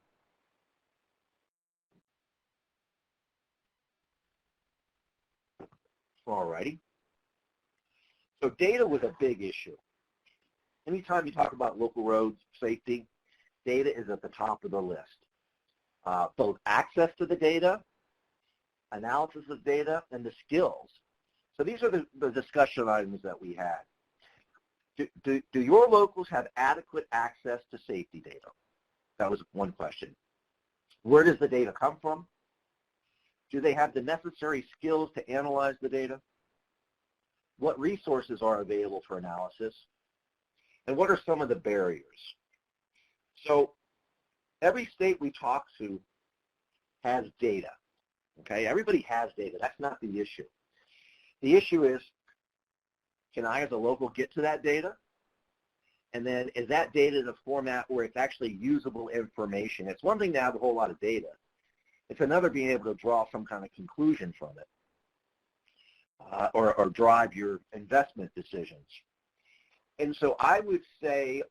All righty. So data was a big issue. Anytime you talk about local road safety, data is at the top of the list. Both access to the data, analysis of data, and the skills. So these are the discussion items that we had. Do your locals have adequate access to safety data? That was one question. Where does the data come from? Do they have the necessary skills to analyze the data? What resources are available for analysis? And what are some of the barriers? So every state we talk to has data, okay? Everybody has data. That's not the issue. The issue is, can I as a local get to that data? And then is that data in a format where it's actually usable information? It's one thing to have a whole lot of data. It's another being able to draw some kind of conclusion from it or drive your investment decisions. And so I would say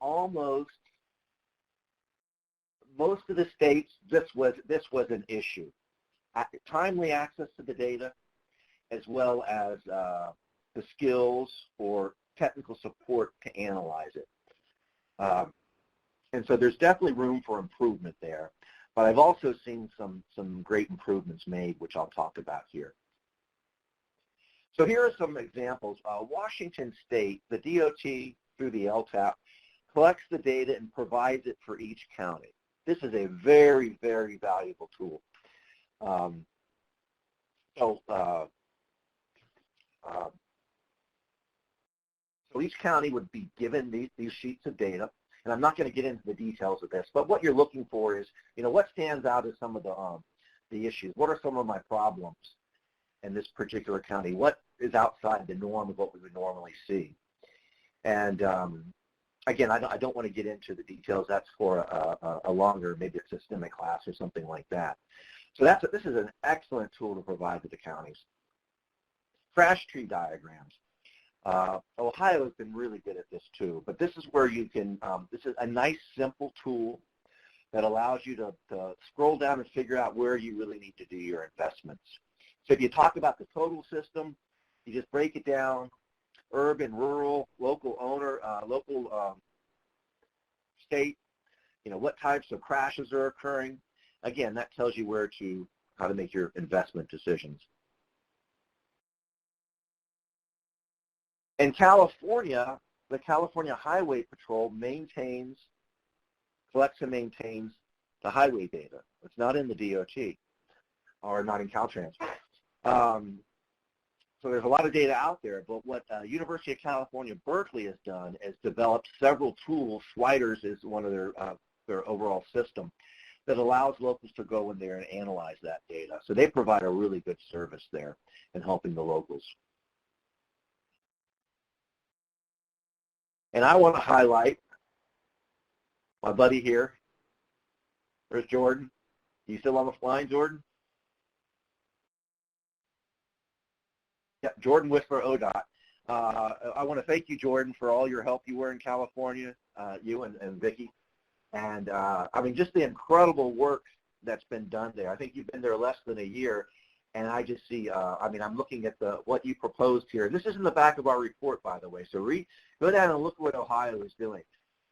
most of the states, this was an issue. Timely access to the data, as well as the skills or technical support to analyze it. And so there's definitely room for improvement there. But I've also seen some great improvements made, which I'll talk about here. So here are some examples. Washington State, the DOT through the LTAP, collects the data and provides it for each county. This is a very, very valuable tool. So each county would be given these sheets of data, and I'm not going to get into the details of this, but what you're looking for is, what stands out as some of the issues. What are some of my problems in this particular county? What is outside the norm of what we would normally see? And again, I don't want to get into the details. That's for a longer, maybe a systemic class or something like that. So this is an excellent tool to provide to the counties. Crash tree diagrams. Ohio has been really good at this too, but this is where you can, this is a nice simple tool that allows you to scroll down and figure out where you really need to do your investments. So if you talk about the total system, you just break it down, urban, rural, local owner, local state, what types of crashes are occurring. Again, that tells you how to make your investment decisions. In California, the California Highway Patrol collects and maintains the highway data. It's not in the DOT or not in Caltrans. So there's a lot of data out there, but what University of California, Berkeley has done is developed several tools. Sliders is one of their overall system that allows locals to go in there and analyze that data. So they provide a really good service there in helping the locals. And I want to highlight my buddy here. There's Jordan. You still on the line, Jordan? Yeah, Jordan Whistler, ODOT. I want to thank you, Jordan, for all your help you were in California, you and Vicki. And I mean, just the incredible work that's been done there. I think you've been there less than a year, and I just see, I mean, I'm looking at what you proposed here. This is in the back of our report, by the way, so go down and look what Ohio is doing.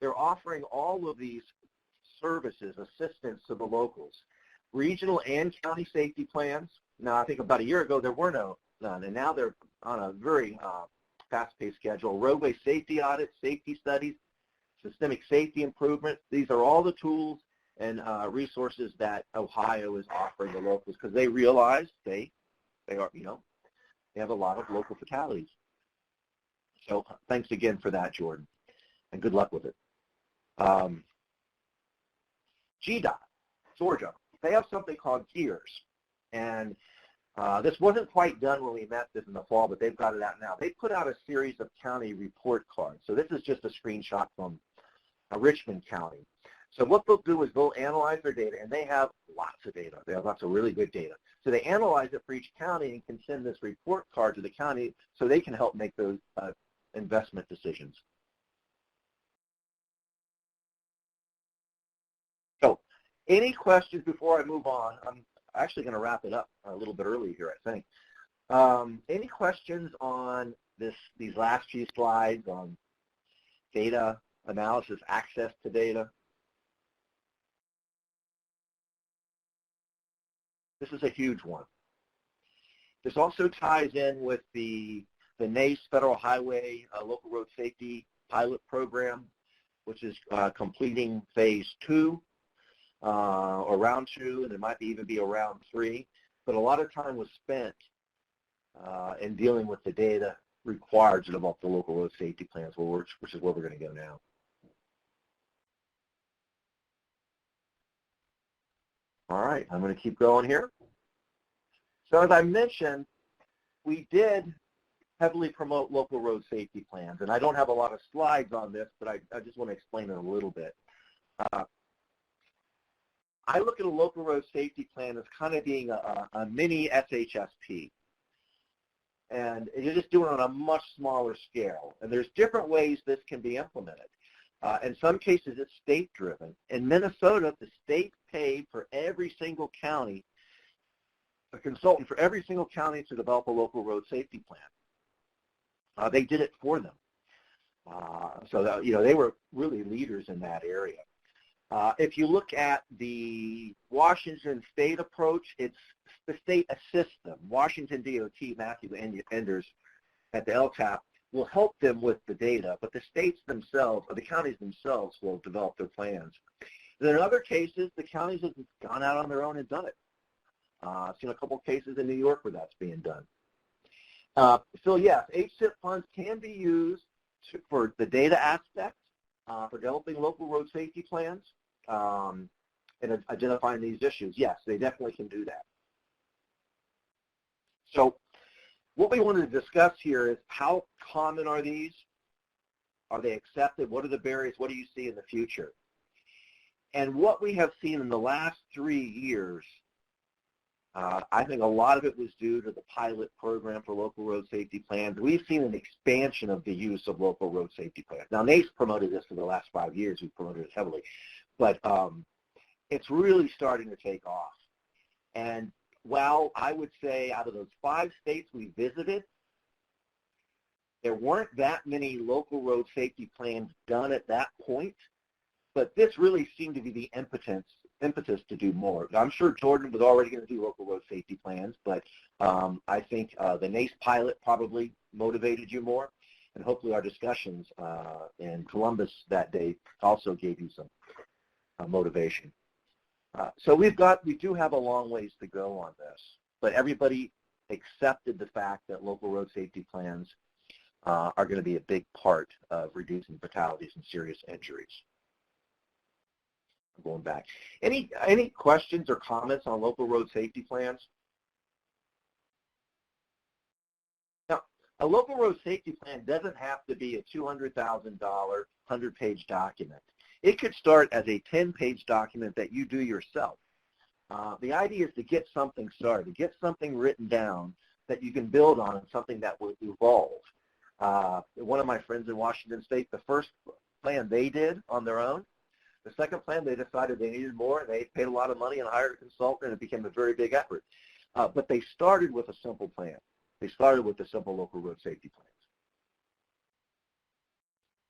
They're offering all of these services, assistance to the locals, regional and county safety plans. Now, I think about a year ago, there were none, and now they're on a very fast-paced schedule. Roadway safety audits, safety studies, systemic safety improvement. These are all the tools and resources that Ohio is offering the locals because they realize they are, they have a lot of local fatalities. So thanks again for that, Jordan, and good luck with it. GDOT, Georgia, they have something called GEARS, and this wasn't quite done when we met this in the fall, but they've got it out now. They put out a series of county report cards. So this is just a screenshot from Richmond County. So what they'll do is they'll analyze their data, and they have lots of data. They have lots of really good data. So they analyze it for each county and can send this report card to the county so they can help make those investment decisions. So any questions before I move on? I'm actually going to wrap it up a little bit early here, I think. Any questions on these last few slides on data analysis, access to data? This is a huge one. This also ties in with the NACE Federal Highway Local Road Safety Pilot Program, which is completing phase 2 or round 2, and it might even be a round 3. But a lot of time was spent in dealing with the data required to develop the local road safety plans, which is where we're going to go now. All right, I'm going to keep going here. So as I mentioned, we did heavily promote local road safety plans, and I don't have a lot of slides on this, but I just want to explain it a little bit. I look at a local road safety plan as kind of being a mini SHSP, and you're just doing it on a much smaller scale, and there's different ways this can be implemented. In some cases, it's state-driven. In Minnesota, the state paid for every single county, a consultant for every single county to develop a local road safety plan. They did it for them. So that, they were really leaders in that area. If you look at the Washington state approach, it's the state assists them. Washington DOT, Matthew Enders at the LTAP, will help them with the data, but the states themselves, or the counties themselves, will develop their plans. Then in other cases, the counties have gone out on their own and done it. I've seen a couple of cases in New York where that's being done. So yes, HSIP funds can be used for the data aspect, for developing local road safety plans, and identifying these issues. Yes, they definitely can do that. So what we wanted to discuss here is how common are these? Are they accepted? What are the barriers? What do you see in the future? And what we have seen in the last 3 years, I think a lot of it was due to the pilot program for local road safety plans. We've seen an expansion of the use of local road safety plans. Now, NACE promoted this for the last 5 years. We've promoted it heavily. But it's really starting to take off. And while I would say out of those 5 states we visited, there weren't that many local road safety plans done at that point. But this really seemed to be the impetus to do more. I'm sure Jordan was already going to do local road safety plans, but I think the NACE pilot probably motivated you more, and hopefully our discussions in Columbus that day also gave you some motivation. So we do have a long ways to go on this, but everybody accepted the fact that local road safety plans are going to be a big part of reducing fatalities and serious injuries. Going back. Any questions or comments on local road safety plans? Now, a local road safety plan doesn't have to be a $200,000, 100-page document. It could start as a 10-page document that you do yourself. The idea is to get something started, to get something written down that you can build on and something that will evolve. One of my friends in Washington State, the first plan they did on their own, the second plan, they decided they needed more, and they paid a lot of money and hired a consultant, and it became a very big effort. But they started with a simple plan. They started with the simple local road safety plans.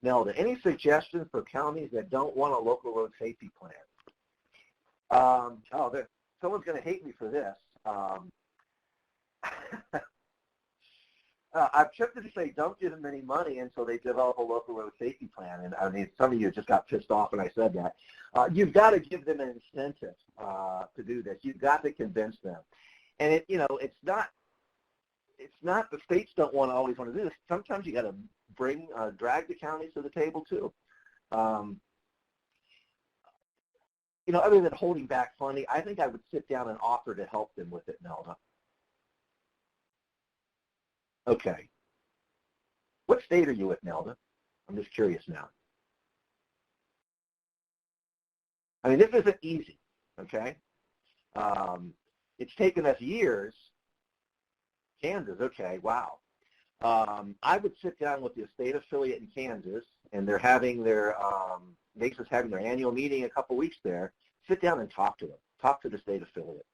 Nelda, any suggestions for counties that don't want a local road safety plan? Someone's going to hate me for this. I'm tempted to say don't give them any money until they develop a local road safety plan. And I mean, some of you just got pissed off when I said that. You've got to give them an incentive to do this. You've got to convince them. And it's not the states don't always want to do this. Sometimes you got to drag the counties to the table too. Other than holding back funding, I think I would sit down and offer to help them with it, Nelda. Okay. What state are you with, Nelda? I'm just curious now. I mean, this isn't easy, okay? It's taken us years. Kansas, okay, wow. I would sit down with the state affiliate in Kansas, and they're having their, NACE is having their annual meeting in a couple weeks there. Sit down and talk to them. Talk to the state affiliate.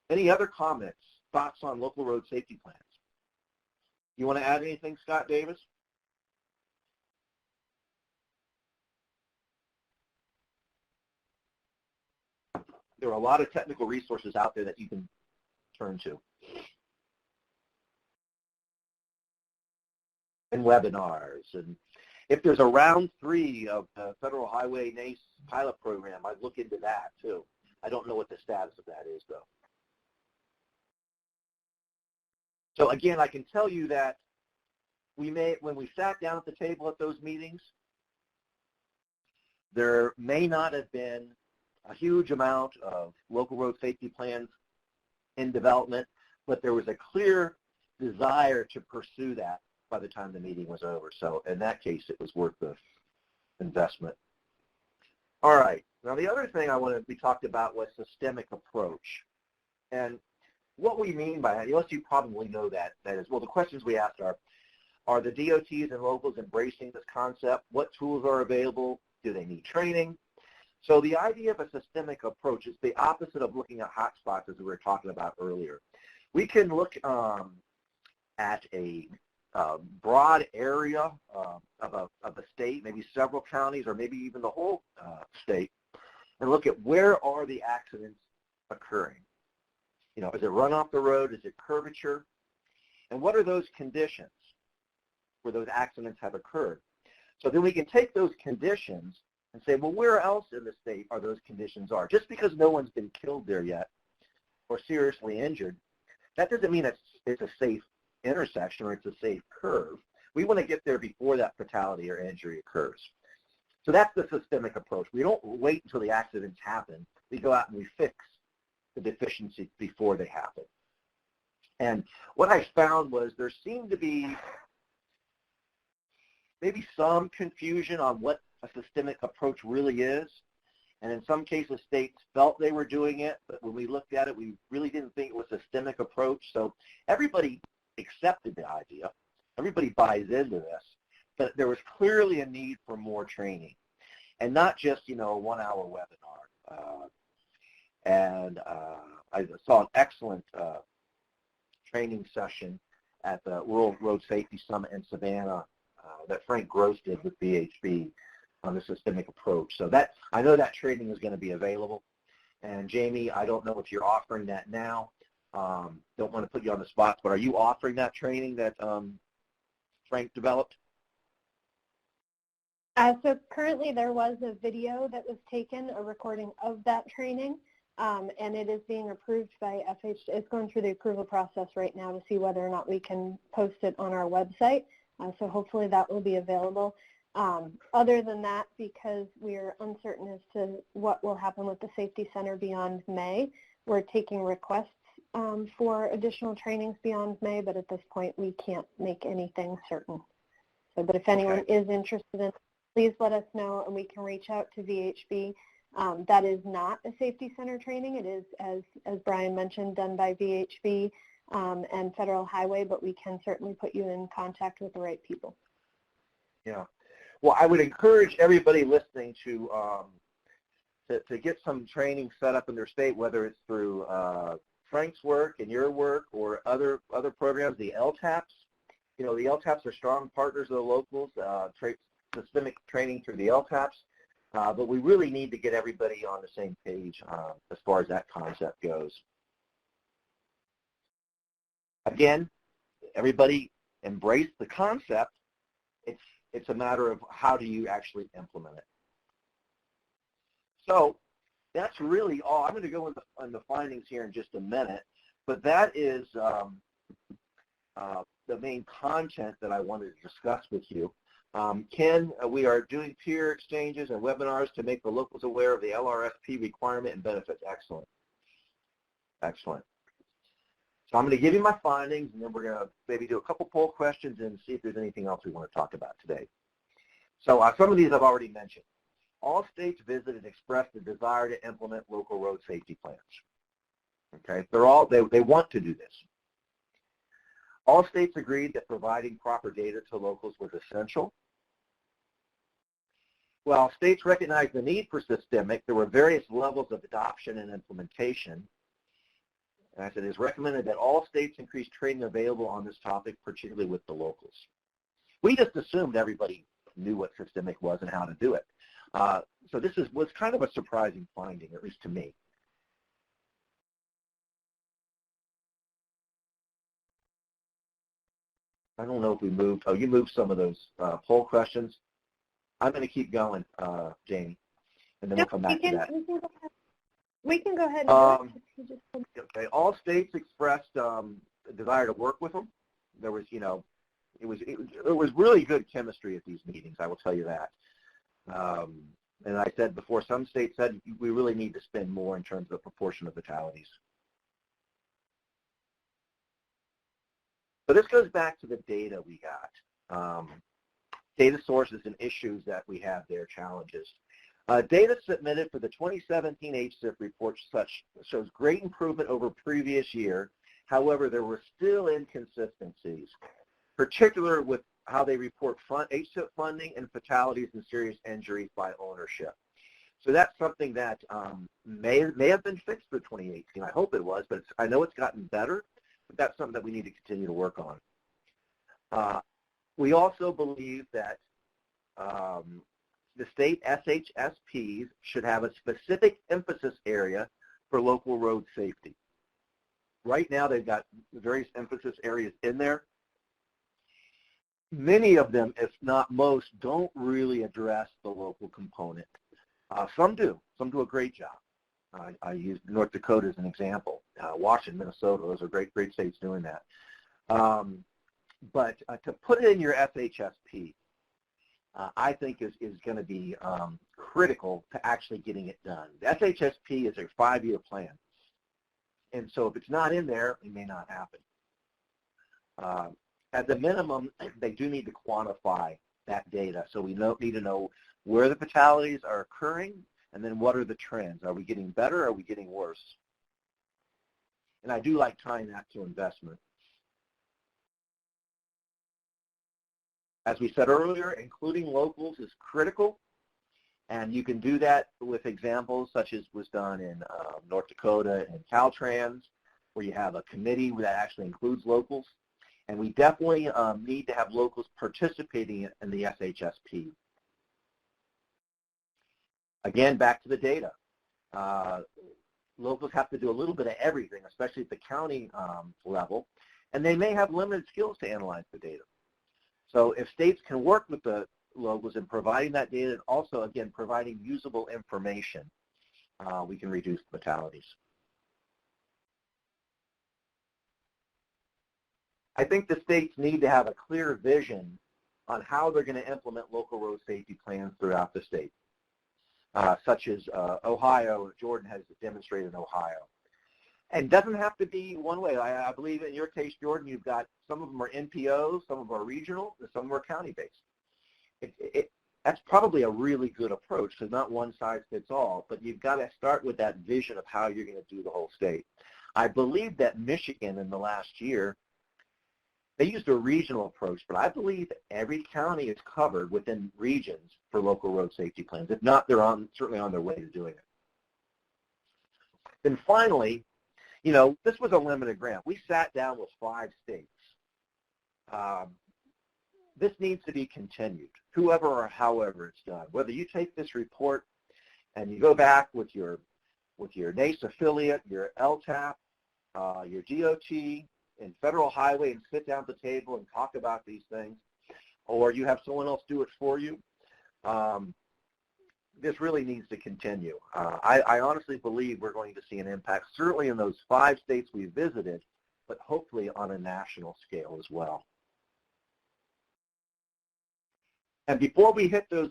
Any other comments, thoughts on local road safety plans? You want to add anything, Scott Davis? There are a lot of technical resources out there that you can turn to. And webinars. And if there's a round 3 of the Federal Highway NACE pilot program, I'd look into that too. I don't know what the status of that is though. So again, I can tell you that when we sat down at the table at those meetings, there may not have been a huge amount of local road safety plans in development, but there was a clear desire to pursue that by the time the meeting was over. So in that case, it was worth the investment. All right. Now the other thing we talked about was systemic approach. And what we mean by that, you probably know that is, well, the questions we asked are the DOTs and locals embracing this concept? What tools are available? Do they need training? So the idea of a systemic approach is the opposite of looking at hotspots as we were talking about earlier. We can look at a broad area of a state, maybe several counties, or maybe even the whole state, and look at where are the accidents occurring. You know, is it run off the road? Is it curvature? And what are those conditions where those accidents have occurred? So then we can take those conditions and say, well, where else in the state are those conditions are? Just because no one's been killed there yet or seriously injured, that doesn't mean it's a safe intersection or it's a safe curve. We want to get there before that fatality or injury occurs. So that's the systemic approach. We don't wait until the accidents happen. We go out and we fix the deficiencies before they happen. And what I found was there seemed to be maybe some confusion on what a systemic approach really is. And in some cases, states felt they were doing it, but when we looked at it, we really didn't think it was a systemic approach. So everybody accepted the idea. Everybody buys into this. But there was clearly a need for more training. And not just, you know, a 1-hour webinar. I saw an excellent training session at the World Road Safety Summit in Savannah that Frank Gross did with BHB on the systemic approach. So that, I know that training is going to be available. And Jamie, I don't know if you're offering that now. Don't want to put you on the spot, but are you offering that training that Frank developed? So currently there was a video that was taken, a recording of that training, and it is being approved by FH. It's going through the approval process right now to see whether or not we can post it on our website. So hopefully that will be available. Other than that, because we're uncertain as to what will happen with the Safety Center beyond May, we're taking requests for additional trainings beyond May, but at this point we can't make anything certain. So, but if anyone is interested in, please let us know and we can reach out to VHB. That is not a Safety Center training. It is, as Brian mentioned, done by VHB and Federal Highway, but we can certainly put you in contact with the right people. Yeah. Well, I would encourage everybody listening to get some training set up in their state, whether it's through Frank's work and your work or other programs, the LTAPs. You know, the LTAPs are strong partners of the locals, systemic training through the LTAPs, but we really need to get everybody on the same page as far as that concept goes. Again, everybody embrace the concept. It's a matter of how do you actually implement it. So that's really all. I'm going to go on the findings here in just a minute, but that is the main content that I wanted to discuss with you. Ken, we are doing peer exchanges and webinars to make the locals aware of the LRSP requirement and benefits. Excellent. Excellent. So I'm going to give you my findings, and then we're going to maybe do a couple poll questions and see if there's anything else we want to talk about today. So some of these I've already mentioned. All states visited expressed a desire to implement local road safety plans. Okay, they want to do this. All states agreed that providing proper data to locals was essential. While states recognized the need for systemic, there were various levels of adoption and implementation. And I said, it is recommended that all states increase training available on this topic, particularly with the locals. We just assumed everybody knew what systemic was and how to do it. So this was kind of a surprising finding, at least to me. I don't know if we moved. Oh, you moved some of those poll questions. I'm going to keep going, Jamie, and then we'll come back to that. We can go ahead and do it. Okay. All states expressed a desire to work with them. There was, you know, it was really good chemistry at these meetings. I will tell you that. And I said before, some states said we really need to spend more in terms of proportion of fatalities. So this goes back to the data we got. Data sources and issues that we have there, challenges. Data submitted for the 2017 HSIP report shows great improvement over previous year. However, there were still inconsistencies, particularly with how they report HSIP funding and fatalities and serious injuries by ownership. So that's something that may have been fixed for 2018. I hope it was, but I know it's gotten better, but that's something that we need to continue to work on. We also believe that the state SHSPs should have a specific emphasis area for local road safety. Right now, they've got various emphasis areas in there. Many of them, if not most, don't really address the local component. Some do. Some do a great job. I used North Dakota as an example. Washington, Minnesota, those are great states doing that. But to put it in your SHSP, I think is going to be critical to actually getting it done. The SHSP is a 5-year plan. And so if it's not in there, it may not happen. At the minimum, they do need to quantify that data. So we need to know where the fatalities are occurring, and then what are the trends? Are we getting better or are we getting worse? And I do like tying that to investment. As we said earlier, including locals is critical, and you can do that with examples such as was done in North Dakota and Caltrans, where you have a committee that actually includes locals. And we definitely need to have locals participating in the SHSP. Again, back to the data. Locals have to do a little bit of everything, especially at the county level, and they may have limited skills to analyze the data. So if states can work with the locals in providing that data and also, again, providing usable information, we can reduce fatalities. I think the states need to have a clear vision on how they're going to implement local road safety plans throughout the state, such as Ohio. Jordan has demonstrated in Ohio. And it doesn't have to be one way. I believe in your case, Jordan, you've got some of them are NPOs, some of them are regional, and some of them are county-based. That's probably a really good approach because not one size fits all, but you've got to start with that vision of how you're going to do the whole state. I believe that Michigan in the last year, they used a regional approach, but I believe every county is covered within regions for local road safety plans. If not, they're certainly on their way to doing it. Then finally, this was a limited grant. We sat down with 5 states. This needs to be continued, whoever or however it's done. Whether you take this report and you go back with your NACE affiliate, your LTAP, your DOT, and federal highway and sit down at the table and talk about these things, or you have someone else do it for you, this really needs to continue. I honestly believe we're going to see an impact, certainly in those 5 states we visited, but hopefully on a national scale as well. And before we hit those,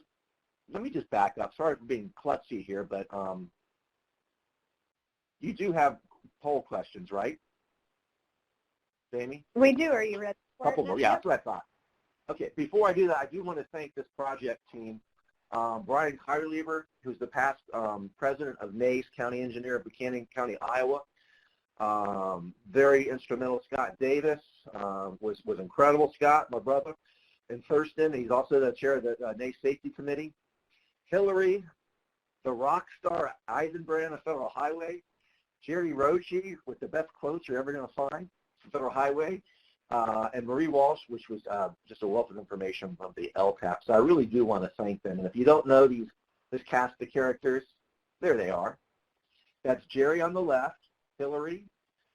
let me just back up. Sorry for being klutzy here, but you do have poll questions, right? Jamie? We do. Are you ready? A couple more. Yeah, that's what I thought. Okay, before I do that, I do want to thank this project team. Brian Kyrlever, who's the past president of NACE, county engineer of Buchanan County, Iowa. Very instrumental. Scott Davis was incredible. Scott, my brother. And Thurston, he's also the chair of the NACE Safety Committee. Hillary, the rock star Eisenbrand of Federal Highway. Jerry Roche with the best quotes you're ever going to find. Federal Highway, and Marie Walsh, which was just a wealth of information from the LTAP. So I really do want to thank them. And if you don't know this cast of characters, there they are. That's Jerry on the left, Hillary,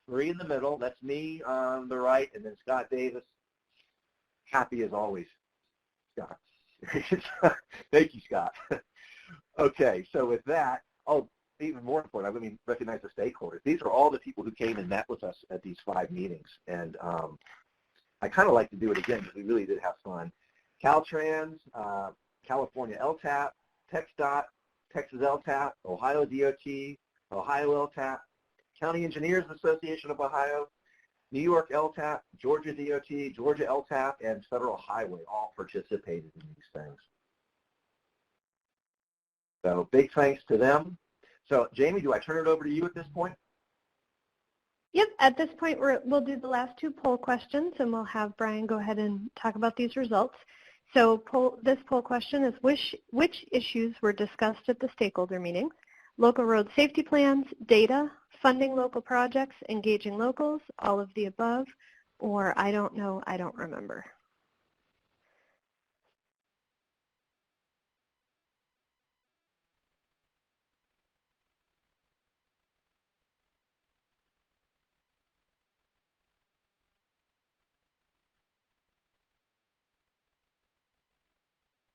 Marie in the middle, that's me on the right, and then Scott Davis. Happy as always, Scott. Thank you, Scott. Okay, so with that, even more important, I mean, recognize the stakeholders. These are all the people who came and met with us at these 5 meetings. And I kind of like to do it again because we really did have fun. Caltrans, California LTAP, TxDOT, Texas LTAP, Ohio DOT, Ohio LTAP, County Engineers Association of Ohio, New York LTAP, Georgia DOT, Georgia LTAP, and Federal Highway all participated in these things. So big thanks to them. So, Jamie, do I turn it over to you at this point? Yep. At this point, we'll do the last 2 poll questions, and we'll have Brian go ahead and talk about these results. So this poll question is, which issues were discussed at the stakeholder meetings? Local road safety plans, data, funding local projects, engaging locals, all of the above, or I don't know, I don't remember.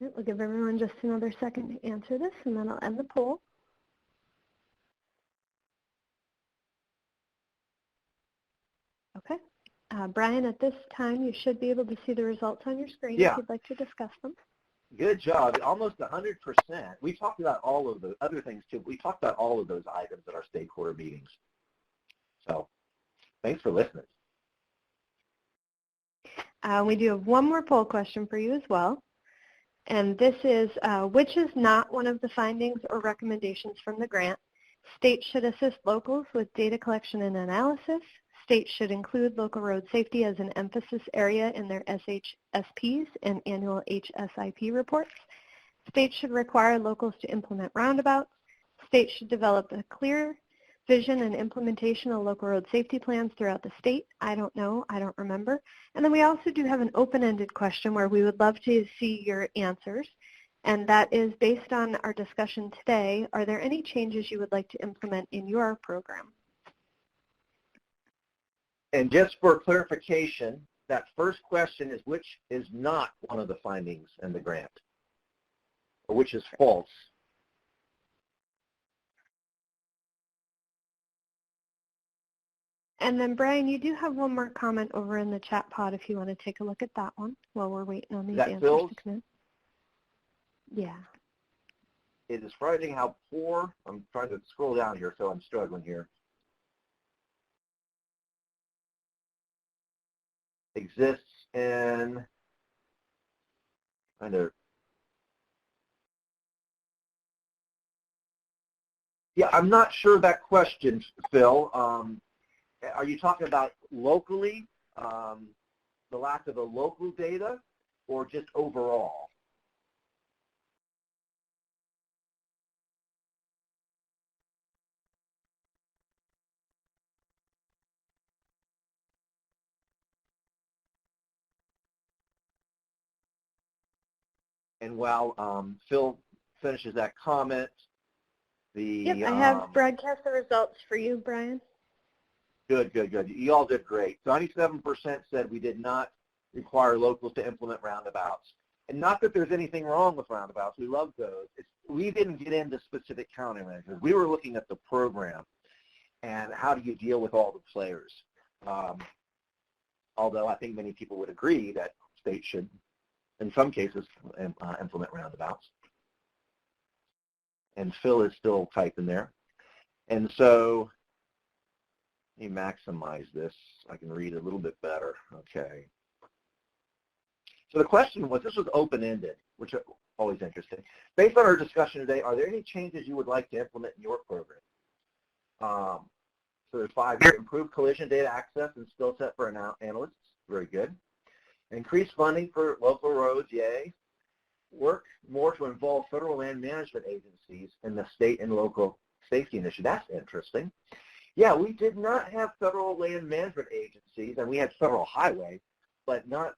right, we'll give everyone just another second to answer this, and then I'll end the poll. Okay. Brian, at this time, you should be able to see the results on your screen if you'd like to discuss them. Good job. Almost 100%. We talked about all of the other things, too. We talked about all of those items at our stakeholder meetings. So thanks for listening. We do have one more poll question for you as well. And this is, which is not one of the findings or recommendations from the grant? States should assist locals with data collection and analysis. States should include local road safety as an emphasis area in their SHSPs and annual HSIP reports. States should require locals to implement roundabouts. States should develop a clear vision and implementation of local road safety plans throughout the state. I don't know. I don't remember. And then we also do have an open-ended question where we would love to see your answers. And that is based on our discussion today, are there any changes you would like to implement in your program? And just for clarification, that first question is which is not one of the findings in the grant, or which is false. And then, Brian, you do have one more comment over in the chat pod if you want to take a look at that one while we're waiting on these answers to come in. Yeah. It is frightening how poor, I'm trying to scroll down here, so I'm struggling here. Exists in kind of, yeah, I'm not sure that question, Phil. Are you talking about locally, the lack of the local data, or just overall? And while Phil finishes that comment, Yep, I have broadcast the results for you, Brian. Good. You all did great. 97% said we did not require locals to implement roundabouts. And not that there's anything wrong with roundabouts. We love those. We didn't get into specific countermeasures. We were looking at the program and how do you deal with all the players. Although I think many people would agree that states should, in some cases, implement roundabouts. And Phil is still typing there. And so let me maximize this. I can read a little bit better. Okay. So the question was, this was open-ended, which is always interesting. Based on our discussion today, are there any changes you would like to implement in your program? So there's 5 here. Improve collision data access and skill set for analysts. Very good. Increase funding for local roads. Yay. Work more to involve federal land management agencies in the state and local safety initiative. That's interesting. Yeah, we did not have federal land management agencies, and we had federal highway, but not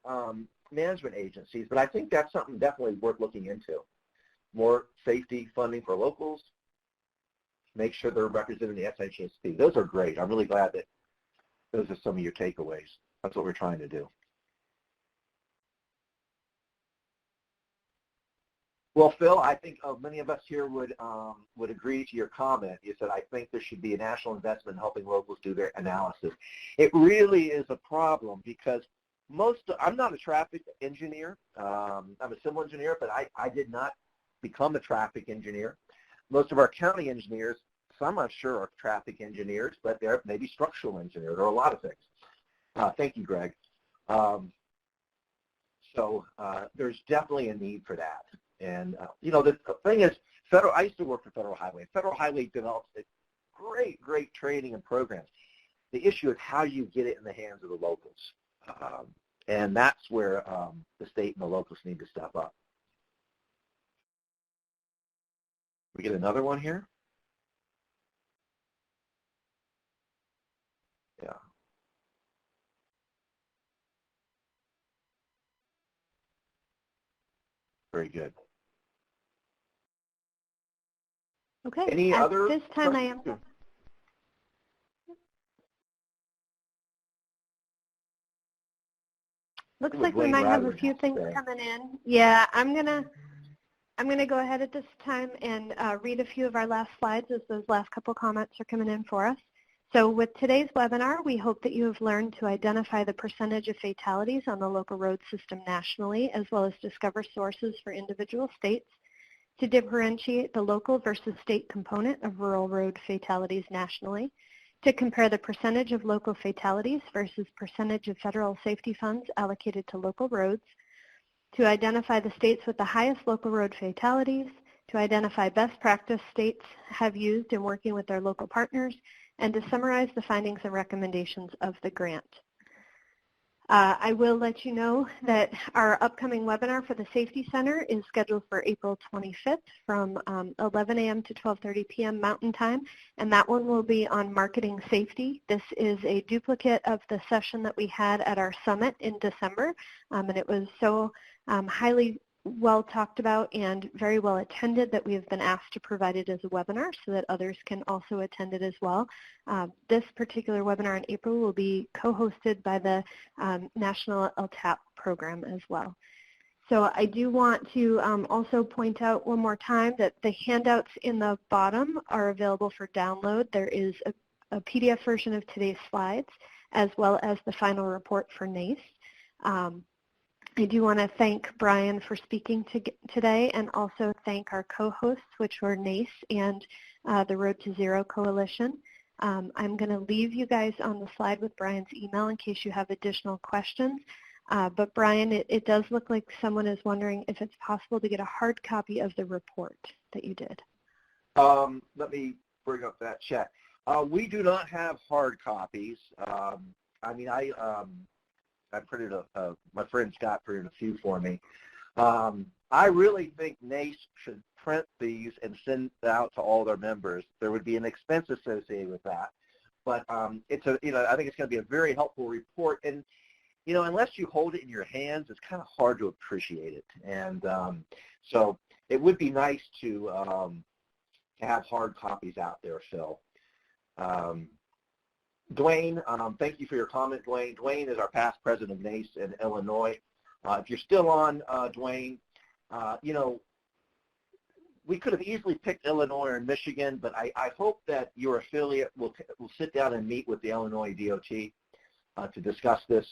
management agencies. But I think that's something definitely worth looking into. More safety funding for locals. Make sure they're represented in the SHSP. Those are great. I'm really glad that those are some of your takeaways. That's what we're trying to do. Well, Phil, I think many of us here would agree to your comment. You said, I think there should be a national investment in helping locals do their analysis. It really is a problem because I'm not a traffic engineer. I'm a civil engineer, but I did not become a traffic engineer. Most of our county engineers, some I'm sure are traffic engineers, but they're maybe structural engineers or a lot of things. Thank you, Greg. So there's definitely a need for that. And, you know, the thing is, I used to work for Federal Highway. Federal Highway develops great training and programs. The issue is how you get it in the hands of the locals. And that's where the state and the locals need to step up. We get another one here? Yeah. Very good. Okay. Any At other this time, questions? I am. Looks like we might have a few things coming in. Yeah, I'm gonna I'm going to go ahead at this time and read a few of our last slides as those last couple comments are coming in for us. So with today's webinar, we hope that you have learned to identify the percentage of fatalities on the local road system nationally, as well as discover sources for individual states, to differentiate the local versus state component of rural road fatalities nationally, to compare the percentage of local fatalities versus percentage of federal safety funds allocated to local roads, to identify the states with the highest local road fatalities, to identify best practice states have used in working with their local partners, and to summarize the findings and recommendations of the grant. I will let you know that our upcoming webinar for the Safety Center is scheduled for April 25th from 11 a.m. to 12:30 p.m. Mountain Time, and that one will be on marketing safety. This is a duplicate of the session that we had at our summit in December, and it was so highly well talked about and very well attended that we have been asked to provide it as a webinar so that others can also attend it as well. This particular webinar in April will be co-hosted by the National LTAP program as well. So I do want to also point out one more time that the handouts in the bottom are available for download. There is a PDF version of today's slides as well as the final report for NACE. I do want to thank Brian for speaking today and also thank our co-hosts, which were NACE and the Road to Zero Coalition. I'm going to leave you guys on the slide with Brian's email in case you have additional questions. But Brian, it does look like someone is wondering if it's possible to get a hard copy of the report that you did. Let me bring up that chat. We do not have hard copies. I printed my friend Scott printed a few for me. I really think NACE should print these and send it out to all their members. There would be an expense associated with that, but I think it's going to be a very helpful report. And unless you hold it in your hands, it's kind of hard to appreciate it. And so it would be nice to have hard copies out there, Phil. Dwayne, thank you for your comment, Dwayne. Dwayne is our past president of NACE in Illinois. If you're still on, Dwayne, we could have easily picked Illinois or Michigan, but I hope that your affiliate will sit down and meet with the Illinois DOT to discuss this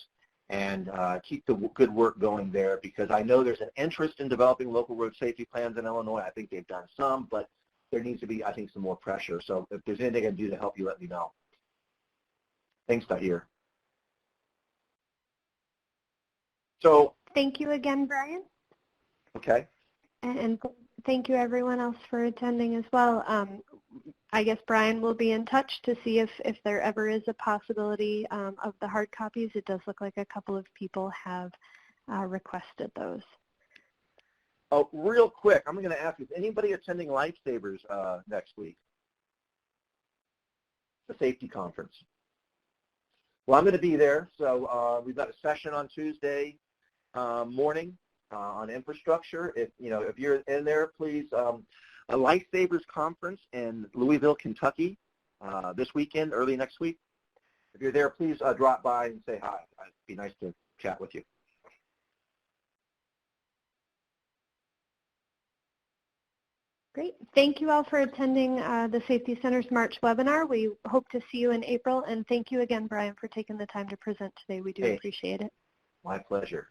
and keep the good work going there, because I know there's an interest in developing local road safety plans in Illinois. I think they've done some, but there needs to be, I think, some more pressure. So if there's anything I can do to help you, let me know. Thanks, Tahir. So thank you again, Brian. Okay. And thank you everyone else for attending as well. I guess Brian will be in touch to see if there ever is a possibility of the hard copies. It does look like a couple of people have requested those. Oh, real quick, I'm going to ask, is anybody attending Lifesavers next week? The safety conference. Well, I'm going to be there, so we've got a session on Tuesday morning on infrastructure. If you're in there, please, a Lifesavers conference in Louisville, Kentucky this weekend, early next week. If you're there, please drop by and say hi. It'd be nice to chat with you. Great. Thank you all for attending the Safety Center's March webinar. We hope to see you in April, and thank you again, Brian, for taking the time to present today. We do appreciate it. My pleasure.